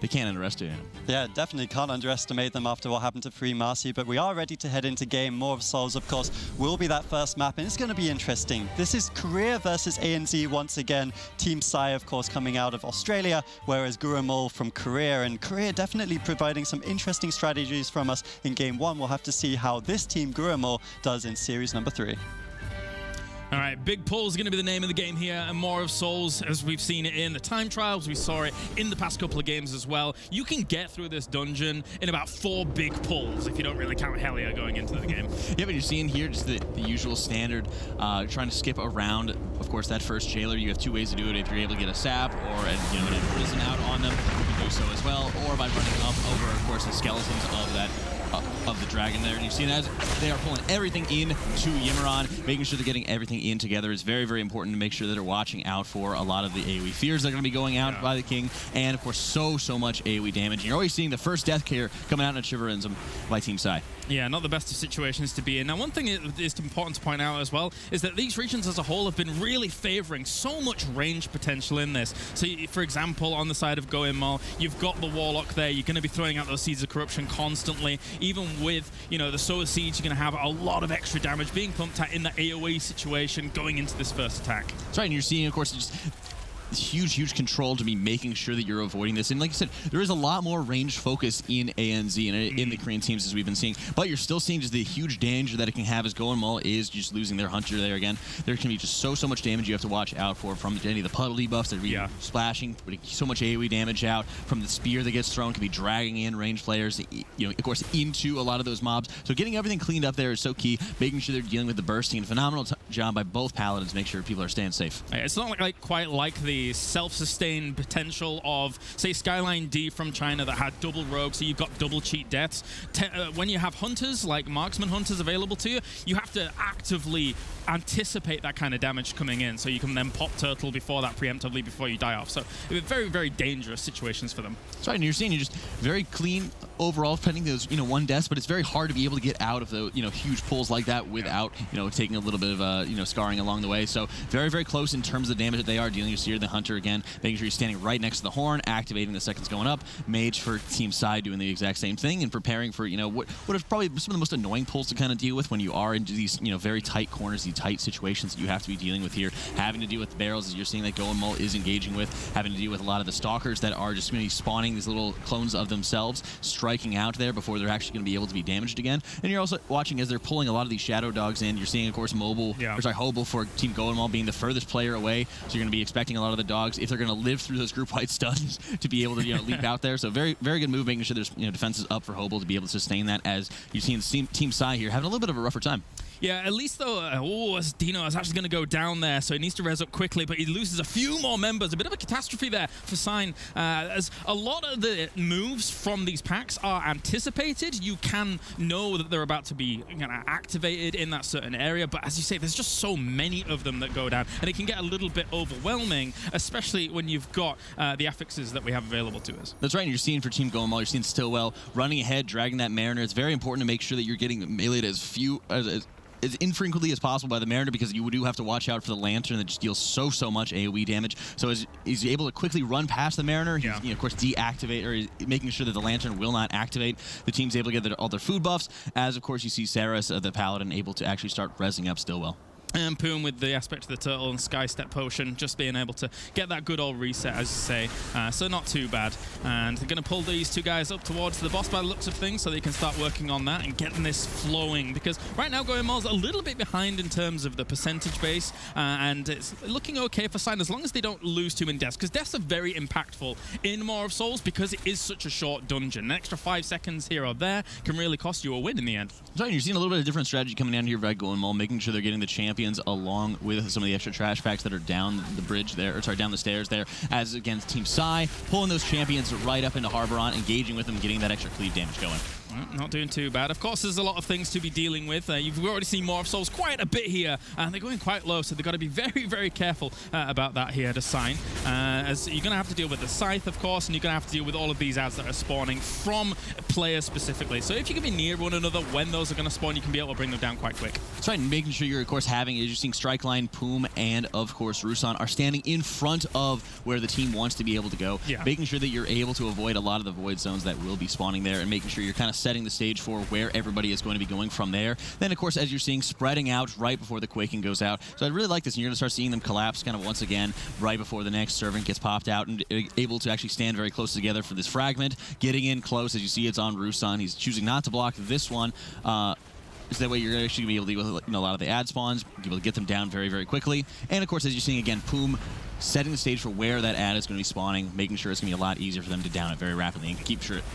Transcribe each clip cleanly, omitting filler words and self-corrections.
They can't underestimate him. Yeah, definitely can't underestimate them after what happened to Free Marcy, but we are ready to head into game. More of Souls, of course, will be that first map, and it's going to be interesting. This is Korea versus ANZ once again. Team Sigh, of course, coming out of Australia, whereas Goinmul from Korea, and Korea definitely providing some interesting strategies from us in game 1. We'll have to see how this team, Goinmul, does in series number 3. All right, Big Pull is going to be the name of the game here, and More of Souls, as we've seen it in the time trials, we saw it in the past couple of games as well. You can get through this dungeon in about 4 big pulls if you don't really count Helia going into the game. Yeah, but you're seeing here just the usual standard, trying to skip around, of course, that first jailer. You have 2 ways to do it. If you're able to get a sap or an imprison out on them, you can do so as well, or by running up over, of course, the skeletons of that of the dragon there. And you've seen as they are pulling everything in to Yimaron, making sure they're getting everything in together is very, very important to make sure that they're watching out for a lot of the AoE fears that are going to be going out by the king, and of course so much AoE damage. And you're always seeing the first death care coming out in Shiverism by Team Sigh. Yeah, not the best of situations to be in. Now, one thing that is important to point out as well is that these regions as a whole have been really favoring so much range potential in this. So, for example, on the side of Goinmul, you've got the Warlock there. You're going to be throwing out those Seeds of Corruption constantly. Even with, the Sower Siege, you're going to have a lot of extra damage being pumped at in the AoE situation going into this first attack. That's right, and you're seeing, of course, just huge control to be making sure that you're avoiding this. And like I said, there is a lot more range focus in ANZ and in the Korean teams as we've been seeing, but you're still seeing just the huge danger that it can have as Goinmul is just losing their hunter there again. There can be just so much damage you have to watch out for from any of the puddle debuffs that are splashing, putting so much AoE damage out from the spear that gets thrown, can be dragging in range players, of course, into a lot of those mobs. So getting everything cleaned up there is so key, making sure they're dealing with the bursting. Phenomenal job by both paladins, make sure people are staying safe. It's not quite like the self-sustained potential of, say, Skyline D from China that had double rogue, so you've got double cheat deaths. When you have hunters, like marksman hunters available to you, you have to actively anticipate that kind of damage coming in, so you can then pop turtle before that preemptively before you die off. So very, very dangerous situations for them. That's right, and you're seeing you're just very clean overall, pending those 1 deaths, but it's very hard to be able to get out of the huge pulls like that without taking a little bit of scarring along the way. So very close in terms of the damage that they are dealing. You see the hunter again, making sure you're standing right next to the horn, activating the seconds going up. Mage for Team Sigh doing the exact same thing and preparing for what is probably some of the most annoying pulls to kind of deal with when you are into these very tight corners, these tight situations that you have to be dealing with here, having to deal with the barrels as you're seeing that Goinmul is engaging with, having to deal with a lot of the stalkers that are just going to be spawning these little clones of themselves, striking out there before they're actually going to be able to be damaged again. And you're also watching as they're pulling a lot of these shadow dogs in. You're seeing, of course, Hobel for Team Goinmul being the furthest player away, so you're going to be expecting a lot of the dogs, if they're going to live through those group-wide stuns, to be able to leap out there. So very good move, making sure there's defenses up for Hobel to be able to sustain that, as you've seen Team Sigh here having a little bit of a rougher time. Yeah, at least though, Dino is actually going to go down there, so he needs to res up quickly, but he loses a few more members. A bit of a catastrophe there for Sign, as a lot of the moves from these packs are anticipated. You can know that they're about to be activated in that certain area, but as you say, there's just so many of them that go down, and it can get a little bit overwhelming, especially when you've got the affixes that we have available to us. That's right, and you're seeing for Team Goinmul, you're seeing Stillwell running ahead, dragging that Mariner. It's very important to make sure that you're getting meleeed as infrequently as possible by the Mariner, because you do have to watch out for the Lantern that just deals so much AoE damage. So as he's able to quickly run past the Mariner, he's of course deactivate, or making sure that the Lantern will not activate. The team's able to get all their food buffs, as of course you see Saris, the Paladin, able to actually start rezzing up Stillwell. And Poom with the aspect of the turtle and Sky Step Potion, just being able to get that good old reset, as you say. So not too bad. And they're going to pull these 2 guys up towards the boss by the looks of things, so they can start working on that and getting this flowing. Because right now Goinmul's a little bit behind in terms of the percentage base, and it's looking okay for Sign as long as they don't lose too many deaths. Because deaths are very impactful in More of Souls because it is such a short dungeon. An extra 5 seconds here or there can really cost you a win in the end. So you're seeing a little bit of different strategy coming down here by Goinmul, making sure they're getting the champions along with some of the extra trash packs that are down the bridge there, or sorry, down the stairs there, as against Team Sigh, pulling those champions right up into Harboron, engaging with them, getting that extra cleave damage going. Not doing too bad. Of course, there's a lot of things to be dealing with. You've already seen more of Souls quite a bit here, and they're going quite low, so they've got to be very, very careful about that here to Sign. As you're going to have to deal with the Scythe, of course, and you're going to have to deal with all of these ads that are spawning from players specifically. So if you can be near one another when those are going to spawn, you can be able to bring them down quite quick. That's right, and making sure you're, of course, having, as you're seeing Strikeline, Poom, and, of course, Rusan are standing in front of where the team wants to be able to go. Yeah. Making sure that you're able to avoid a lot of the void zones that will be spawning there, and making sure you're kind of setting the stage for where everybody is going to be going from there. Then, of course, as you're seeing, spreading out right before the quaking goes out. So I really like this, and you're going to start seeing them collapse kind of once again right before the next servant gets popped out, and able to actually stand very close together for this fragment. Getting in close, as you see, it's on Rusan. He's choosing not to block this one. So that way you're actually going to be able to deal with a lot of the ad spawns, be able to get them down very, very quickly. And, of course, as you're seeing, again, Poom setting the stage for where that ad is going to be spawning, making sure it's going to be a lot easier for them to down it very rapidly and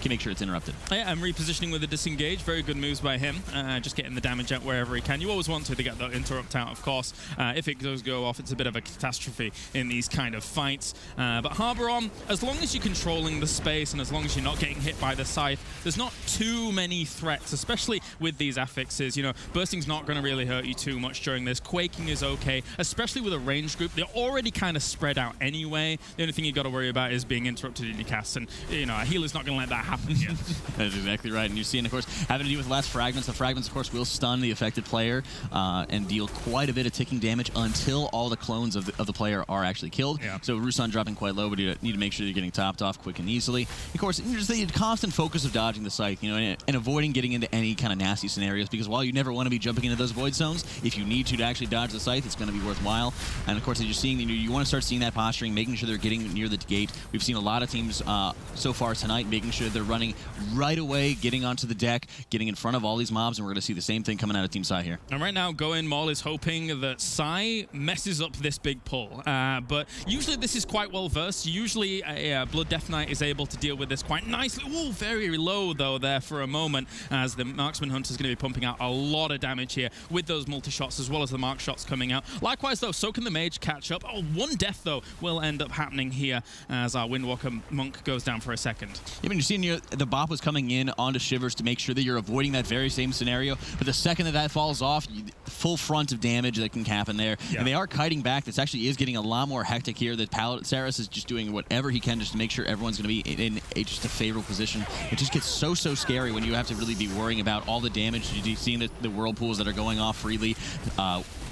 make sure it's interrupted. Yeah, and repositioning with the disengage, very good moves by him. Just getting the damage out wherever he can. You always want to get that interrupt out, of course. If it does go off, it's a bit of a catastrophe in these kind of fights. But Harbor on, as long as you're controlling the space and as long as you're not getting hit by the Scythe, there's not too many threats, especially with these affixes. You know, bursting's not going to really hurt you too much during this. Quaking is okay, especially with a range group. They're already kind of spread out anyway. The only thing you got to worry about is being interrupted in your casts, and you know, a healer's not going to let that happen yet. That's exactly right. And you're seeing, of course, having to deal with last fragments. The fragments, of course, will stun the affected player and deal quite a bit of ticking damage until all the clones of the player are actually killed. Yeah. So Rusan dropping quite low, but you need to make sure you're getting topped off quick and easily. Of course, just the constant focus of dodging the Scythe, you know, and avoiding getting into any kind of nasty scenarios, because while you never want to be jumping into those void zones, if you need to actually dodge the Scythe, it's going to be worthwhile. And of course, as you're seeing, you want to start seeing that posturing, making sure they're getting near the gate. We've seen a lot of teams so far tonight making sure they're running right away, getting onto the deck, getting in front of all these mobs, and we're going to see the same thing coming out of Team Sigh here. And right now, Goinmul is hoping that Sigh messes up this big pull. But usually this is quite well versed. Usually Blood Death Knight is able to deal with this quite nicely. Ooh, very low though there for a moment, as the Marksman Hunter is going to be pumping out a lot of damage here with those multi-shots as well as the mark shots coming out. Likewise though, so can the Mage catch up. Oh, one death though will end up happening here as our Windwalker Monk goes down for a second. Yeah, I mean, you're seeing the bop was coming in onto Shivers to make sure that you're avoiding that very same scenario, but the second that falls off, full front of damage that can happen there. Yeah. And they are kiting back. This actually is getting a lot more hectic here. That Saris is just doing whatever he can just to make sure everyone's going to be in just a favorable position. It just gets so scary when you have to really be worrying about all the damage. You're seeing the whirlpools that are going off freely.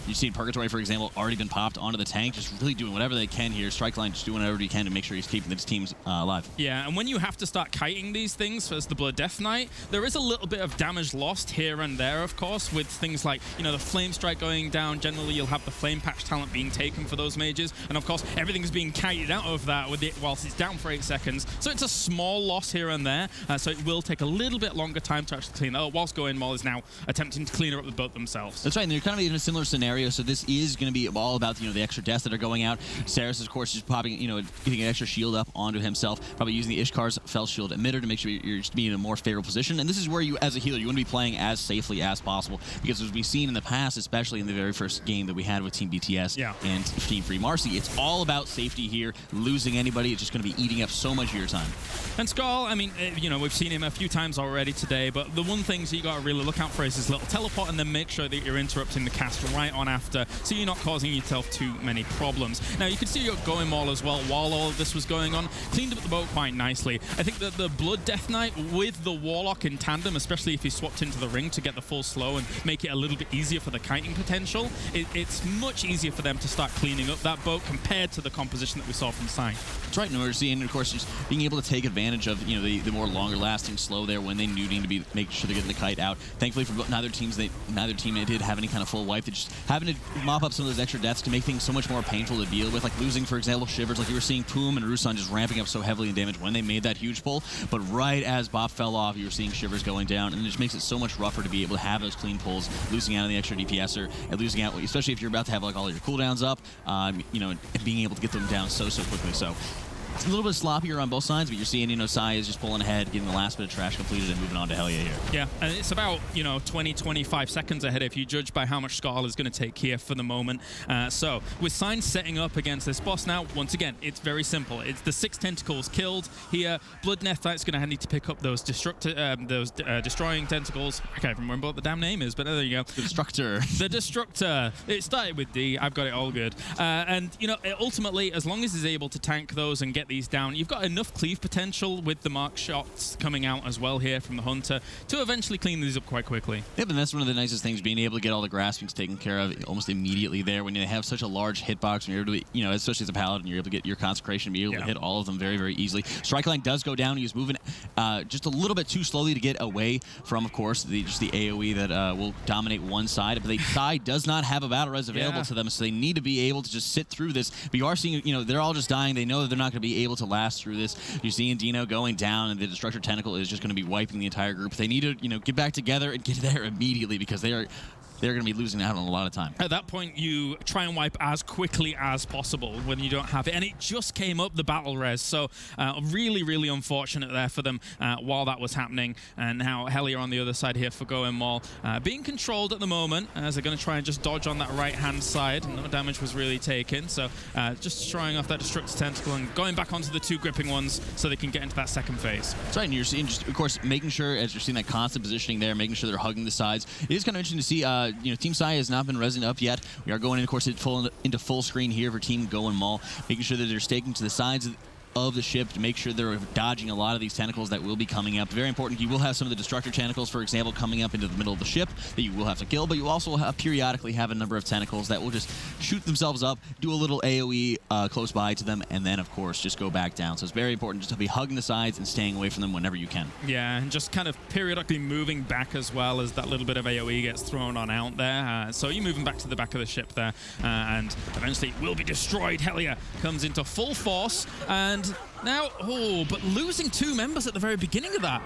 You've seen Purgatory, for example, already been popped onto the tank, just really doing whatever they can here. Strikeline just doing whatever he can to make sure he's keeping his teams alive. Yeah, and when you have to start kiting these things as the Blood Death Knight, there is a little bit of damage lost here and there, of course, with things like, you know, the Flame Strike going down. Generally, you'll have the Flame Patch talent being taken for those mages, and of course, everything's being kited out of that with it whilst it's down for 8 seconds. So it's a small loss here and there, so it will take a little bit longer time to actually clean that up, whilst Goinmul is now attempting to clean up the boat themselves. That's right, and they're kind of in a similar scenario, so this is going to be all about, you know, the extra deaths that are going out. Saris, of course, is popping, you know, getting an extra shield up onto himself, probably using the Ishkar's Fel Shield emitter to make sure you're just being in a more favorable position. And this is where you, as a healer, you want to be playing as safely as possible, because as we've seen in the past, especially in the very first game that we had with Team BTS and Team Free Marcy, it's all about safety here. Losing anybody is just going to be eating up so much of your time. And Skull, I mean, you know, we've seen him a few times already today, but the one thing that you got to really look out for is his little teleport, and then make sure that you're interrupting the cast right on after, so you're not causing yourself too many problems. Now, you can see your Goinmul as well while all of this was going on. Cleaned up the boat quite nicely. I think that the Blood Death Knight with the Warlock in tandem, especially if he swapped into the ring to get the full slow and make it a little bit easier for the kiting potential, it's much easier for them to start cleaning up that boat compared to the composition that we saw from Sigh. That's right, and we're seeing, of course, just being able to take advantage of, you know, the more longer-lasting slow there when they needing to be making sure they're getting the kite out. Thankfully for neither team did have any kind of full wipe. They're just having to mop up some of those extra deaths to make things so much more painful to deal with, like losing, for example, Shivers. Like you were seeing Poom and Rusan just ramping up so heavily in damage when they made that huge pull, but right as Bop fell off, you were seeing Shivers going down, and it just makes it so much rougher to be able to have those clean pulls, losing out on the extra DPSer, and losing out, especially if you're about to have like all your cooldowns up, you know, and being able to get them down so quickly. So It's a little bit sloppier on both sides, but you're seeing, Sigh is just pulling ahead, getting the last bit of trash completed, and moving on to Helya here. Yeah, and it's about, 20, 25 seconds ahead if you judge by how much Scarlet is going to take here for the moment. So, with Sign setting up against this boss now, once again, it's very simple. It's the 6 tentacles killed here. Blood Nephite's going to need to pick up those destroying tentacles. I can't even remember what the damn name is, but there you go. The Destructor. The Destructor. It started with D. I've got it all good. And, ultimately, as long as he's able to tank those and get these down, you've got enough cleave potential with the mark shots coming out as well here from the Hunter to eventually clean these up quite quickly. Yeah, but that's one of the nicest things, being able to get all the graspings taken care of almost immediately there. When you have such a large hitbox, and you're able to, especially as a paladin, you're able to get your consecration, be able to hit all of them very, very easily. Strike line does go down. He's moving just a little bit too slowly to get away from, of course, just the AoE that will dominate one side. But the side does not have a battle res available to them, so they need to be able to just sit through this. But you are seeing, they're all just dying. They know that they're not going to be able to last through this. You're seeing Dino going down, and the Destructor Tentacle is just going to be wiping the entire group. They need to, get back together and get there immediately, because they're going to be losing out on a lot of time. At that point, you try and wipe as quickly as possible when you don't have it. And it just came up, the battle res. So really, really unfortunate there for them while that was happening. And now Helya on the other side here for Goinmul. Being controlled at the moment, as they're going to try and just dodge on that right-hand side. No damage was really taken. So just destroying off that Destructor Tentacle and going back onto the 2 gripping ones so they can get into that second phase. That's right, and you're seeing, just, of course, making sure, as you're seeing that constant positioning there, making sure they're hugging the sides. It is kind of interesting to see Team Sigh has not been resing up yet. We are going, of course, into full screen here for Team Goinmul, making sure that they're staking to the sides of the ship to make sure they're dodging a lot of these tentacles that will be coming up. Very important. You will have some of the Destructor tentacles, for example, coming up into the middle of the ship that you will have to kill, but you also periodically have a number of tentacles that will just shoot themselves up, do a little AoE close by to them, and then, of course, just go back down. So it's very important just to be hugging the sides and staying away from them whenever you can. Yeah, and just kind of periodically moving back as well as that little bit of AoE gets thrown on out there. So you're moving back to the back of the ship there, and eventually it will be destroyed. Helya comes into full force, and now, but losing 2 members at the very beginning of that.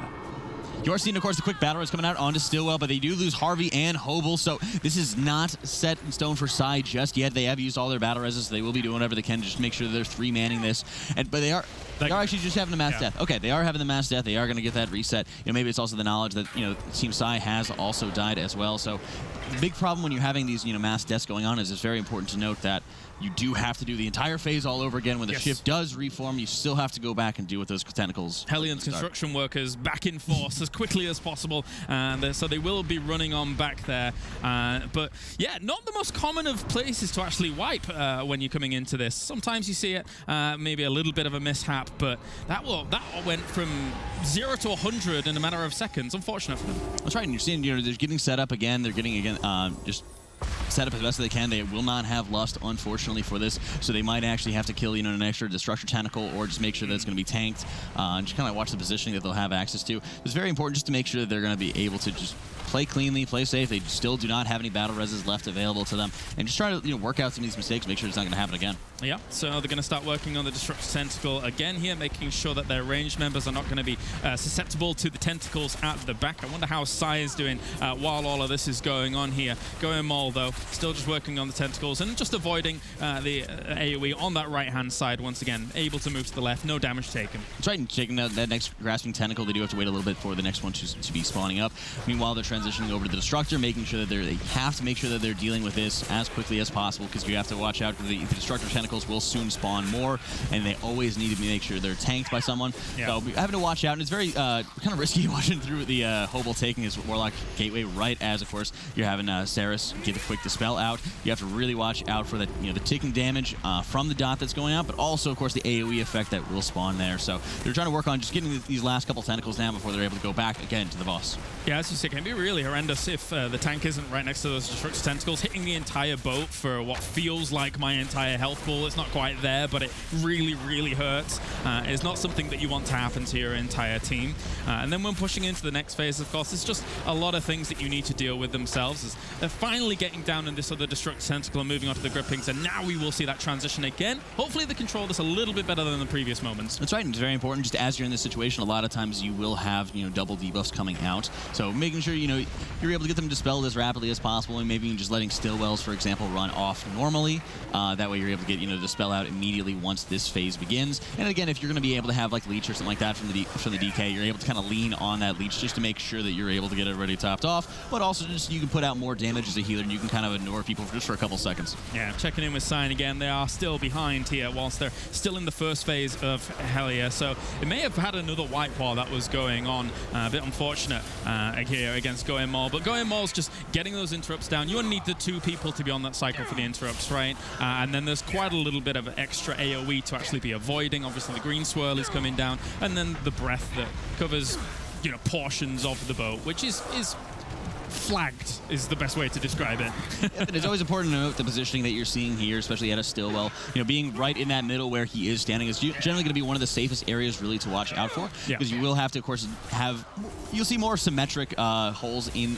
You're seeing, of course, the quick battle is coming out onto Stillwell, but they do lose Harvey and Hobel, so this is not set in stone for Sigh just yet. They have used all their battle reses, so they will be doing whatever they can to just make sure they're 3-manning this. But they are actually just having a mass death. Okay, they are having the mass death. They are going to get that reset. Maybe it's also the knowledge that, Team Sigh has also died as well. So the big problem when you're having these, mass deaths going on is it's very important to note that you do have to do the entire phase all over again. When the ship does reform, you still have to go back and deal with those tentacles. Hellian's construction workers back in force as quickly as possible, and so they will be running on back there. But yeah, not the most common of places to actually wipe when you're coming into this. Sometimes you see it, maybe a little bit of a mishap, but that went from 0 to 100 in a matter of seconds. Unfortunate for them. That's right, and you're seeing, they're getting set up again. They're getting just set up as best as they can. They will not have lust, unfortunately, for this, so they might actually have to kill, an extra Destructor Tentacle, or just make sure that it's going to be tanked, and just kind of watch the positioning that they'll have access to. It's very important just to make sure that they're going to be able to just play cleanly, play safe. They still do not have any battle reses left available to them, and just try to work out some of these mistakes, make sure it's not going to happen again. Yeah, so they're going to start working on the Destructor Tentacle again here, making sure that their ranged members are not going to be susceptible to the tentacles at the back. I wonder how Sigh is doing while all of this is going on here. Goinmul, though, still just working on the tentacles and just avoiding the AoE on that right-hand side once again. Able to move to the left, no damage taken. That's right, and taking that next Grasping Tentacle, they do have to wait a little bit for the next one to be spawning up. Meanwhile, they're transitioning over to the Destructor, making sure that they have to make sure that they're dealing with this as quickly as possible, because you have to watch out for the Destructor Tentacles will soon spawn more, and they always need to make sure they're tanked by someone. Yeah. So having to watch out, and it's very kind of risky watching through the Hobel taking his Warlock Gateway right as, of course, you're having Saris get a quick Dispel out. You have to really watch out for the ticking damage from the dot that's going out, but also, of course, the AoE effect that will spawn there. So they're trying to work on just getting these last couple tentacles down before they're able to go back again to the boss. Yeah, as you say, it can be really horrendous if the tank isn't right next to those Destructor Tentacles, hitting the entire boat for what feels like my entire health pool. It's not quite there, but it really, really hurts. It's not something that you want to happen to your entire team. And then when pushing into the next phase, of course, it's just a lot of things that you need to deal with themselves. As they're finally getting down in this other Destructor Tentacle and moving on to the grippings, and now we will see that transition again. Hopefully they control this a little bit better than the previous moments. That's right, and it's very important. Just as you're in this situation, a lot of times you will have double debuffs coming out. So making sure you're able to get them dispelled as rapidly as possible, and maybe even just letting Stillwells, for example, run off normally. That way you're able to get, dispel out immediately once this phase begins. And again, if you're going to be able to have like Leech or something like that from the DK, you're able to kind of lean on that Leech just to make sure that you're able to get everybody topped off, but also just you can put out more damage as a healer, and you can kind of ignore people just for a couple seconds. Yeah, checking in with Sigh again. They are still behind here whilst they're still in the first phase of Helia, so it may have had another wipe while that was going on. A bit unfortunate here against Goinmul, but Goinmul's just getting those interrupts down. You only need the 2 people to be on that cycle for the interrupts, right? And then there's quite a little bit of extra AoE to actually be avoiding. Obviously the green swirl is coming down, and then the breath that covers portions of the boat, which is flagged is the best way to describe it. But it's always important to note the positioning that you're seeing here, especially at a Stillwell. Being right in that middle where he is standing is generally going to be one of the safest areas really to watch out for, because you will have to, of course, you'll see more symmetric holes in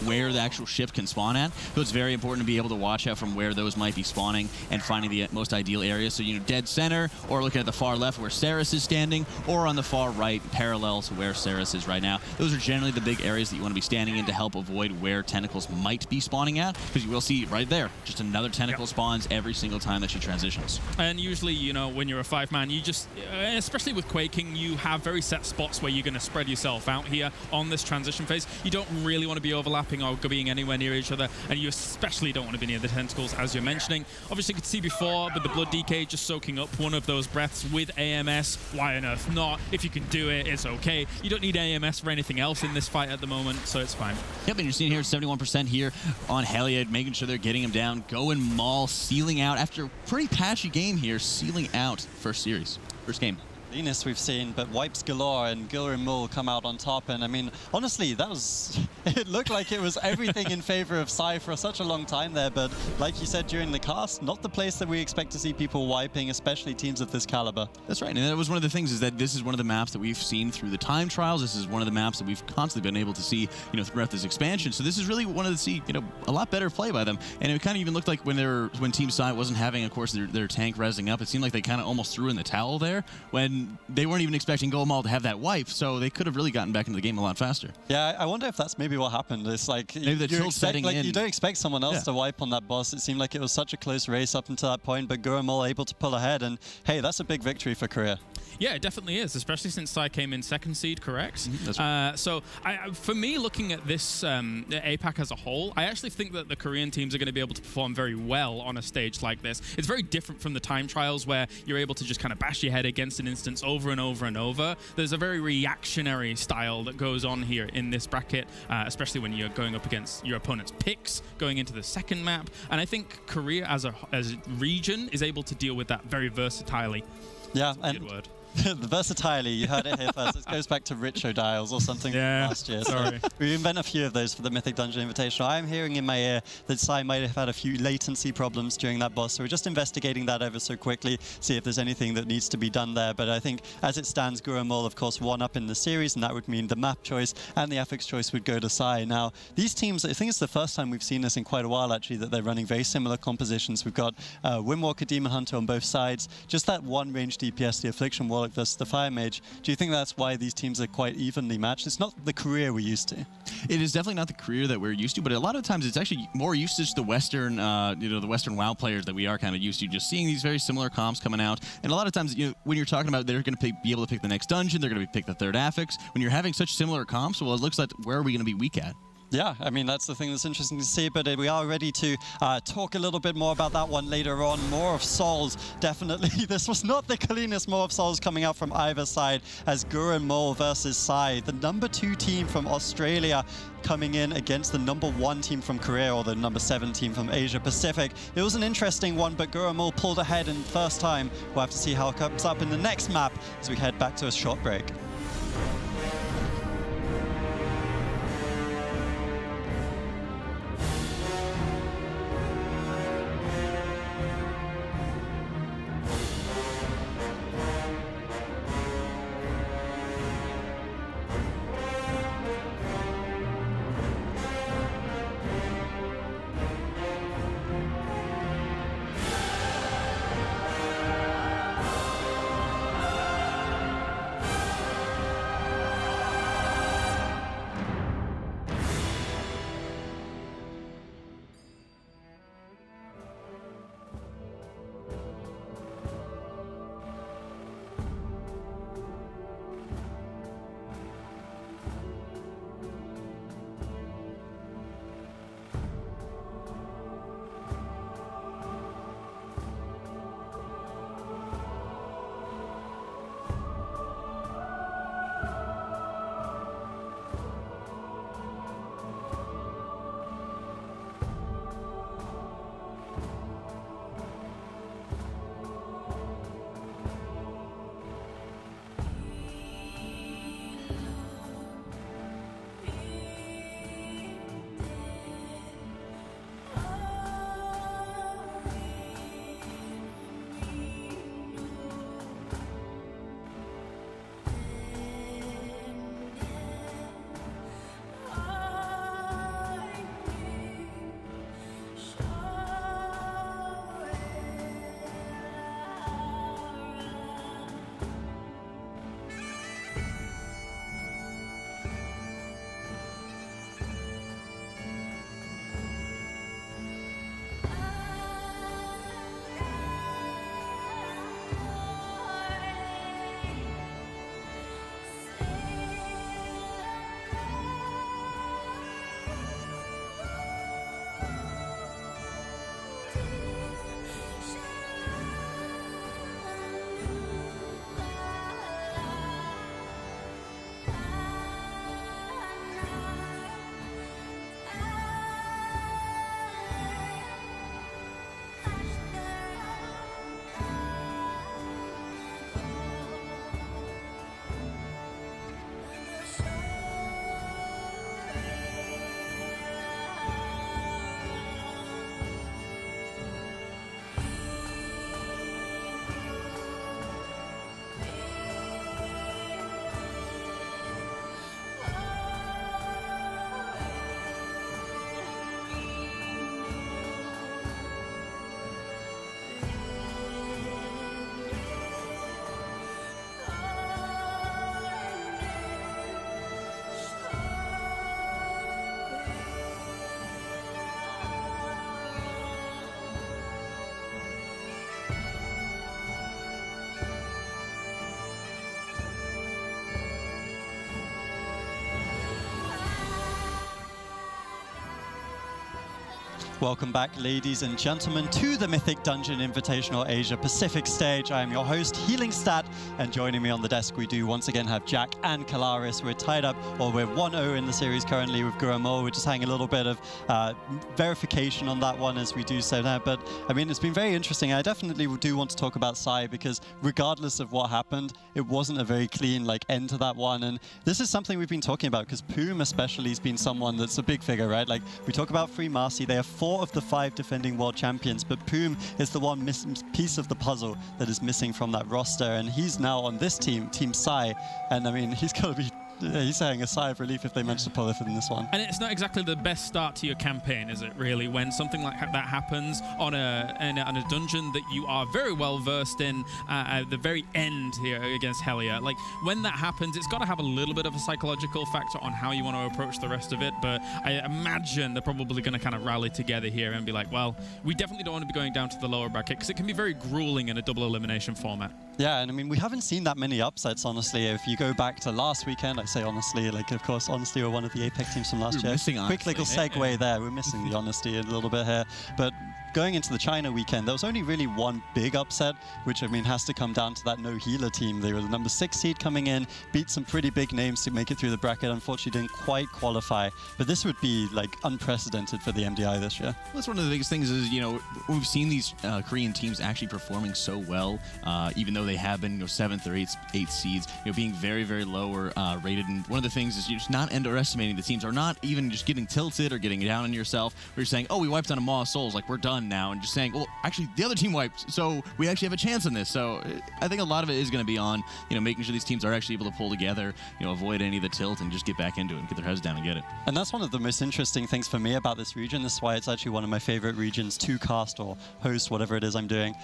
where the actual ship can spawn at. So it's very important to be able to watch out from where those might be spawning and finding the most ideal area. So, dead center, or looking at the far left where Saris is standing, or on the far right, parallel to where Saris is right now. Those are generally the big areas that you want to be standing in to help avoid where tentacles might be spawning at, because you will see right there, just another tentacle spawns every single time that she transitions. And usually, when you're a 5-man, you just, especially with Quaking, you have very set spots where you're going to spread yourself out here on this transition phase. You don't really want to be overlapping or being anywhere near each other, and you especially don't want to be near the tentacles, as you're mentioning. Obviously, you could see before, but the Blood DK just soaking up one of those breaths with AMS. Why on earth not? If you can do it, it's okay. You don't need AMS for anything else in this fight at the moment, so it's fine. Yep, and you're seeing here 71% here on Helia, making sure they're getting him down. Goinmul sealing out after a pretty patchy game here, sealing out first game. Leanest we've seen, but wipes galore, and Goinmul come out on top. And I mean, honestly, it looked like it was everything in favor of Sigh for such a long time there. But like you said during the cast, not the place that we expect to see people wiping, especially teams of this caliber. That's right, and that was one of the things, is that this is one of the maps that we've seen through the time trials. This is one of the maps that we've constantly been able to see, throughout this expansion. So this is really one of the see, a lot better play by them. And it kind of even looked like when Team Sigh wasn't having, of course, their tank resing up, it seemed like they kind of almost threw in the towel there when they weren't even expecting Goinmul to have that wipe, so they could have really gotten back into the game a lot faster. Yeah, I wonder if that's maybe what happened. It's like maybe the tilt setting in. You don't expect someone else to wipe on that boss. It seemed like it was such a close race up until that point, but Goinmul able to pull ahead, and hey, that's a big victory for Korea. Yeah, it definitely is, especially since Sigh came in 2nd seed, correct? That's right. So for me, looking at this APAC as a whole, I actually think that the Korean teams are going to be able to perform very well on a stage like this. It's very different from the time trials where you're able to just kind of bash your head against an instance over and over and over. There's a very reactionary style that goes on here in this bracket, especially when you're going up against your opponent's picks going into the 2nd map. And I think Korea as a region is able to deal with that very versatilely. Yeah, that's a good word. The versatility, you heard it here first. It goes back to Richo dials or something from last year. Sorry. So we invent a few of those for the Mythic Dungeon Invitational. I'm hearing in my ear that Sigh might have had a few latency problems during that boss, so we're just investigating that ever so quickly, see if there's anything that needs to be done there. But I think as it stands, Goinmul, of course, 1 up in the series, and that would mean the map choice and the affix choice would go to Sigh. Now, these teams, I think it's the first time we've seen this in quite a while, actually, that they're running very similar compositions. We've got Windwalker, Demon Hunter on both sides, just that one range DPS, the Affliction Warlock versus the Fire Mage. Do you think that's why these teams are quite evenly matched? It's not the career we're used to. It is definitely not the career that we're used to, but a lot of times it's actually more used to just the Western, the Western WoW players that we are kind of used to, just seeing these very similar comps coming out. And a lot of times, when you're talking about they're going to be able to pick the next dungeon, they're going to pick the 3rd affix. When you're having such similar comps, well, it looks like where are we going to be weak at? Yeah, I mean, that's the thing that's interesting to see, but we are ready to talk a little bit more about that one later on. More of Souls, definitely. This was not the cleanest More of Souls coming out from either side, as Goinmul versus Sigh, the #2 team from Australia, coming in against the #1 team from Korea, or the #7 team from Asia Pacific. It was an interesting one, but Goinmul pulled ahead in the first time. We'll have to see how it comes up in the next map as we head back to a short break. Welcome back, ladies and gentlemen, to the Mythic Dungeon Invitational Asia Pacific stage. I am your host, Healing Stat, and joining me on the desk, we do once again have Jack and Kalaris. We're tied up, or we're 1-0 in the series currently with Goinmul. We're just having a little bit of verification on that one as we do so now. But I mean, it's been very interesting. I definitely do want to talk about Sigh, because regardless of what happened, it wasn't a very clean end to that one. And this is something we've been talking about, because Poom especially has been someone that's a big figure, right? Like, we talk about Free Marcy, they have 4 of the 5 defending world champions, but Poom is the one missing piece of the puzzle that is missing from that roster, and he's now on this team, Team Sigh, and I mean, he's got to be he's saying a sigh of relief if they manage to pull it in this one. And it's not exactly the best start to your campaign, is it, really, when something like that happens on a dungeon that you are very well versed in at the very end here against Hellier. Like, when that happens, it's got to have a little bit of a psychological factor on how you want to approach the rest of it, but I imagine they're probably going to kind of rally together here and be like, well, we definitely don't want to be going down to the lower bracket, because it can be very grueling in a double elimination format. Yeah, and I mean, we haven't seen that many upsets, honestly. If you go back to last weekend, I say honestly, like, of course, Honestly were one of the APAC teams from last year. Quick little segue there. We're missing the Honesty a little bit here. But going into the China weekend, there was only really one big upset, which, I mean, has to come down to that no-healer team. They were the number 6 seed coming in, beat some pretty big names to make it through the bracket. Unfortunately, didn't quite qualify. But this would be, like, unprecedented for the MDI this year. Well, that's one of the biggest things is, you know, we've seen these Korean teams actually performing so well, even though they have been, 7th or 8th seeds, being very, very lower rated. And one of the things is you're just not underestimating the teams, or not even just getting tilted or getting down on yourself, where you're saying, oh, we wiped on a Maw of Souls, like, we're done now, and just saying, well, actually, the other team wiped, so we actually have a chance in this. So I think a lot of it is going to be on, making sure these teams are actually able to pull together, avoid any of the tilt and just get back into it and get their heads down and get it. And that's one of the most interesting things for me about this region. This is why it's actually one of my favorite regions to cast or host, whatever it is I'm doing.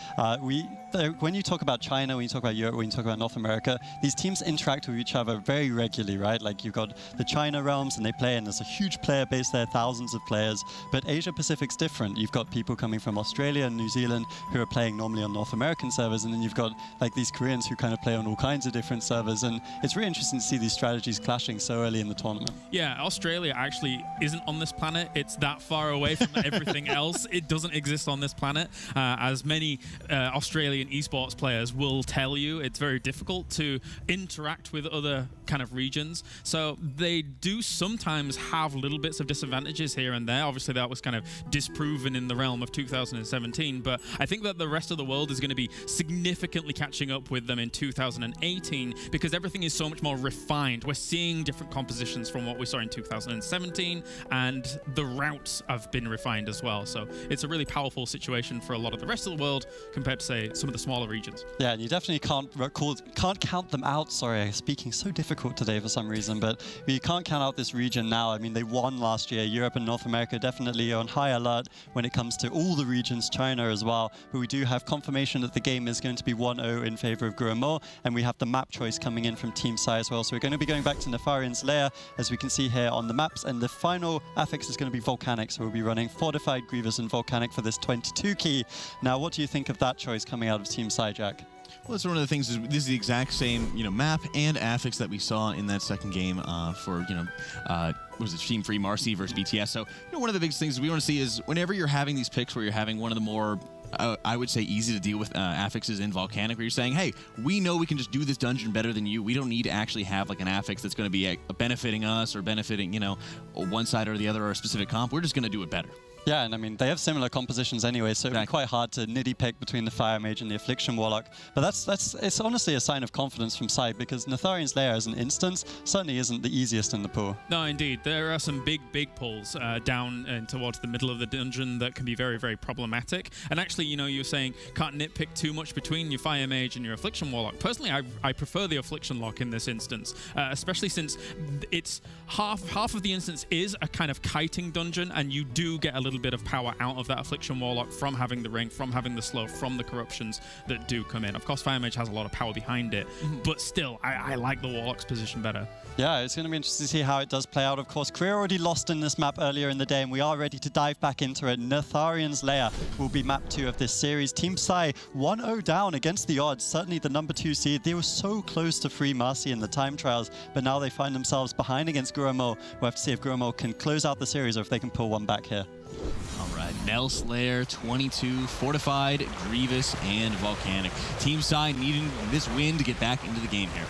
When you talk about China, when you talk about Europe, when you talk about North America, these teams interact with each other very regularly, right? Like, you've got the China realms, and they play, and there's a huge player base there, thousands of players. But Asia Pacific's different. You've got people coming from Australia and New Zealand who are playing normally on North American servers, and then you've got like these Koreans who kind of play on all kinds of different servers, and it's really interesting to see these strategies clashing so early in the tournament. Yeah, Australia actually isn't on this planet. It's that far away from everything else. It doesn't exist on this planet. As many Australian esports players will tell you, it's very difficult to interact with other kind of regions. So they do sometimes have little bits of disadvantages here and there. Obviously, that was kind of disproven in the realm of 2017, but I think that the rest of the world is going to be significantly catching up with them in 2018, because everything is so much more refined. We're seeing different compositions from what we saw in 2017, and the routes have been refined as well. So it's a really powerful situation for a lot of the rest of the world compared to, say, some of the smaller regions. Yeah, and you definitely can't count them out. Sorry, speaking so difficult today for some reason, but you can't count out this region now. I mean, they won last year. Europe and North America definitely are on high alert when it comes to all the regions, China as well. But we do have confirmation that the game is going to be 1-0 in favor of Goinmul, and we have the map choice coming in from Team Sigh as well. So we're going to be going back to Nefarian's Lair, as we can see here on the maps, and the final affix is going to be Volcanic. So we'll be running Fortified, Grievous, and Volcanic for this 22 key. Now, what do you think of that choice coming out of Team Sigh, Jack? Well, that's one of the things. Is this is the exact same, map and affix that we saw in that second game for, was it Team Free Marcy versus BTS? So, one of the biggest things we want to see is whenever you're having these picks where you're having one of the more, I would say, easy to deal with affixes in Volcanic, where you're saying, hey, we know we can just do this dungeon better than you. We don't need to actually have like an affix that's going to be benefiting us or benefiting, one side or the other or a specific comp. We're just going to do it better. Yeah, and I mean, they have similar compositions anyway, so it'd be quite hard to nitty-pick between the Fire Mage and the Affliction Warlock. But it's honestly a sign of confidence from Sigh, because Netharian's Lair as an instance certainly isn't the easiest in the pool. No, indeed. There are some big pulls down and towards the middle of the dungeon that can be very, very problematic. And actually, you're saying can't nitpick too much between your Fire Mage and your Affliction Warlock. Personally, I prefer the Affliction Lock in this instance, especially since it's half of the instance is a kind of kiting dungeon, and you do get a little bit of power out of that Affliction Warlock from having the ring, from having the slow, from the corruptions that do come in. Of course, Fire Mage has a lot of power behind it, but still, I like the Warlock's position better. Yeah, it's going to be interesting to see how it does play out. Of course, Korea already lost in this map earlier in the day, and we are ready to dive back into it. Netharian's Lair will be map 2 of this series. Team Sigh 1-0 down against the odds. Certainly the number 2 seed. They were so close to Free Marcy in the time trials, but now they find themselves behind against Goinmul. We'll have to see if Goinmul can close out the series or if they can pull one back here. All right, Nell Slayer, 22, Fortified, Grievous, and Volcanic. Team Sigh needing this win to get back into the game here.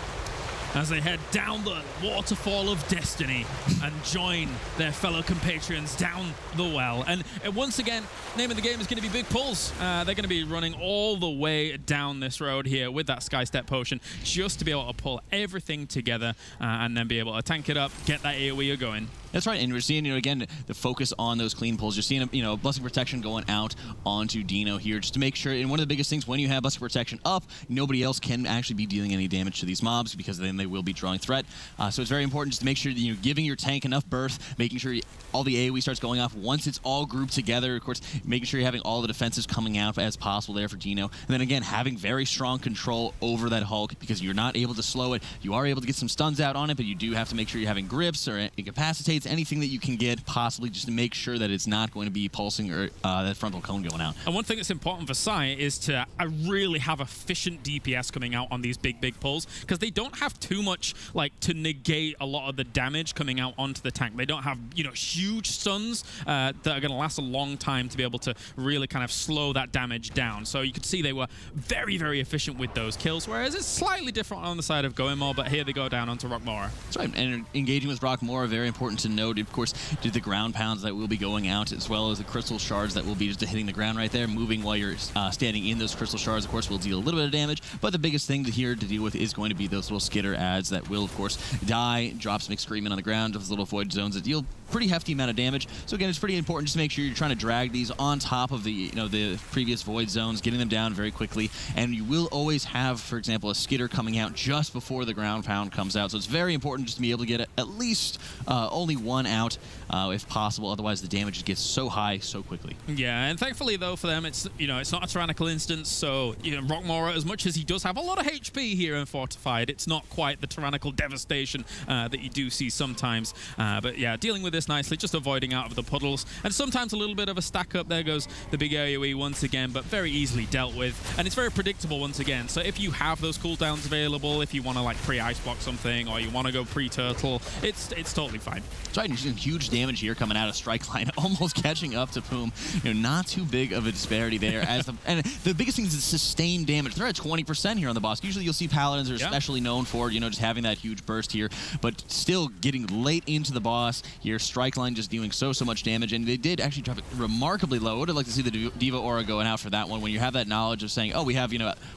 As they head down the waterfall of destiny and join their fellow compatriots down the well. And once again, name of the game is going to be big pulls. They're going to be running all the way down this road here with that Sky Step Potion just to be able to pull everything together and then be able to tank it up, get that AoE going. That's right, and we're seeing, again, the focus on those clean pulls. You're seeing, Blessing Protection going out onto Dino here just to make sure, and one of the biggest things when you have Blessing Protection up, nobody else can actually be dealing any damage to these mobs because then they will be drawing threat. So it's very important just to make sure that you're giving your tank enough berth, making sure all the AoE starts going off once it's all grouped together. Of course, making sure you're having all the defenses coming out as possible there for Dino. And then again, having very strong control over that Hulk because you're not able to slow it. You are able to get some stuns out on it, but you do have to make sure you're having grips or incapacitates, anything that you can get possibly just to make sure that it's not going to be pulsing or that frontal cone going out. And one thing that's important for Sigh is to really have efficient DPS coming out on these big pulls because they don't have too much to negate a lot of the damage coming out onto the tank. They don't have huge stuns that are going to last a long time to be able to really kind of slow that damage down. So you could see they were very efficient with those kills, whereas it's slightly different on the side of Goinmul, but here they go down onto Rockmora. That's right, and engaging with Rockmora, very important to note, of course, did the ground pounds that will be going out as well as the crystal shards that will be just hitting the ground right there, moving while you're standing in those crystal shards, of course, will deal a little bit of damage, but the biggest thing here to deal with is going to be those little skitter adds that will, of course, die, drop some screaming on the ground, those little void zones that deal pretty hefty amount of damage. So again, it's pretty important just to make sure you're trying to drag these on top of the the previous void zones, getting them down very quickly, and you will always have, for example, a skitter coming out just before the ground pound comes out. So it's very important just to be able to get at least only one out if possible. Otherwise, the damage gets so high so quickly. Yeah, and thankfully though for them, it's it's not a tyrannical instance. So Rockmora, as much as he does have a lot of HP here in Fortified, it's not quite the tyrannical devastation that you do see sometimes. But yeah, dealing with this nicely, just avoiding out of the puddles, and sometimes a little bit of a stack up. There goes the big AoE once again, but very easily dealt with, and it's very predictable once again. So if you have those cooldowns available, if you want to pre-ice block something, or you want to go pre-turtle, it's totally fine. That's right, and you're seeing huge damage here coming out of Strike Line, almost catching up to Poom. Not too big of a disparity there. And the biggest thing is the sustained damage. They're at 20% here on the boss. Usually you'll see Paladins are especially known for, just having that huge burst here, but still getting late into the boss here. Strike Line just doing so much damage, and they did actually drop it remarkably low. I would have liked to see the Diva Aura going out for that one when you have that knowledge of saying, oh, we have,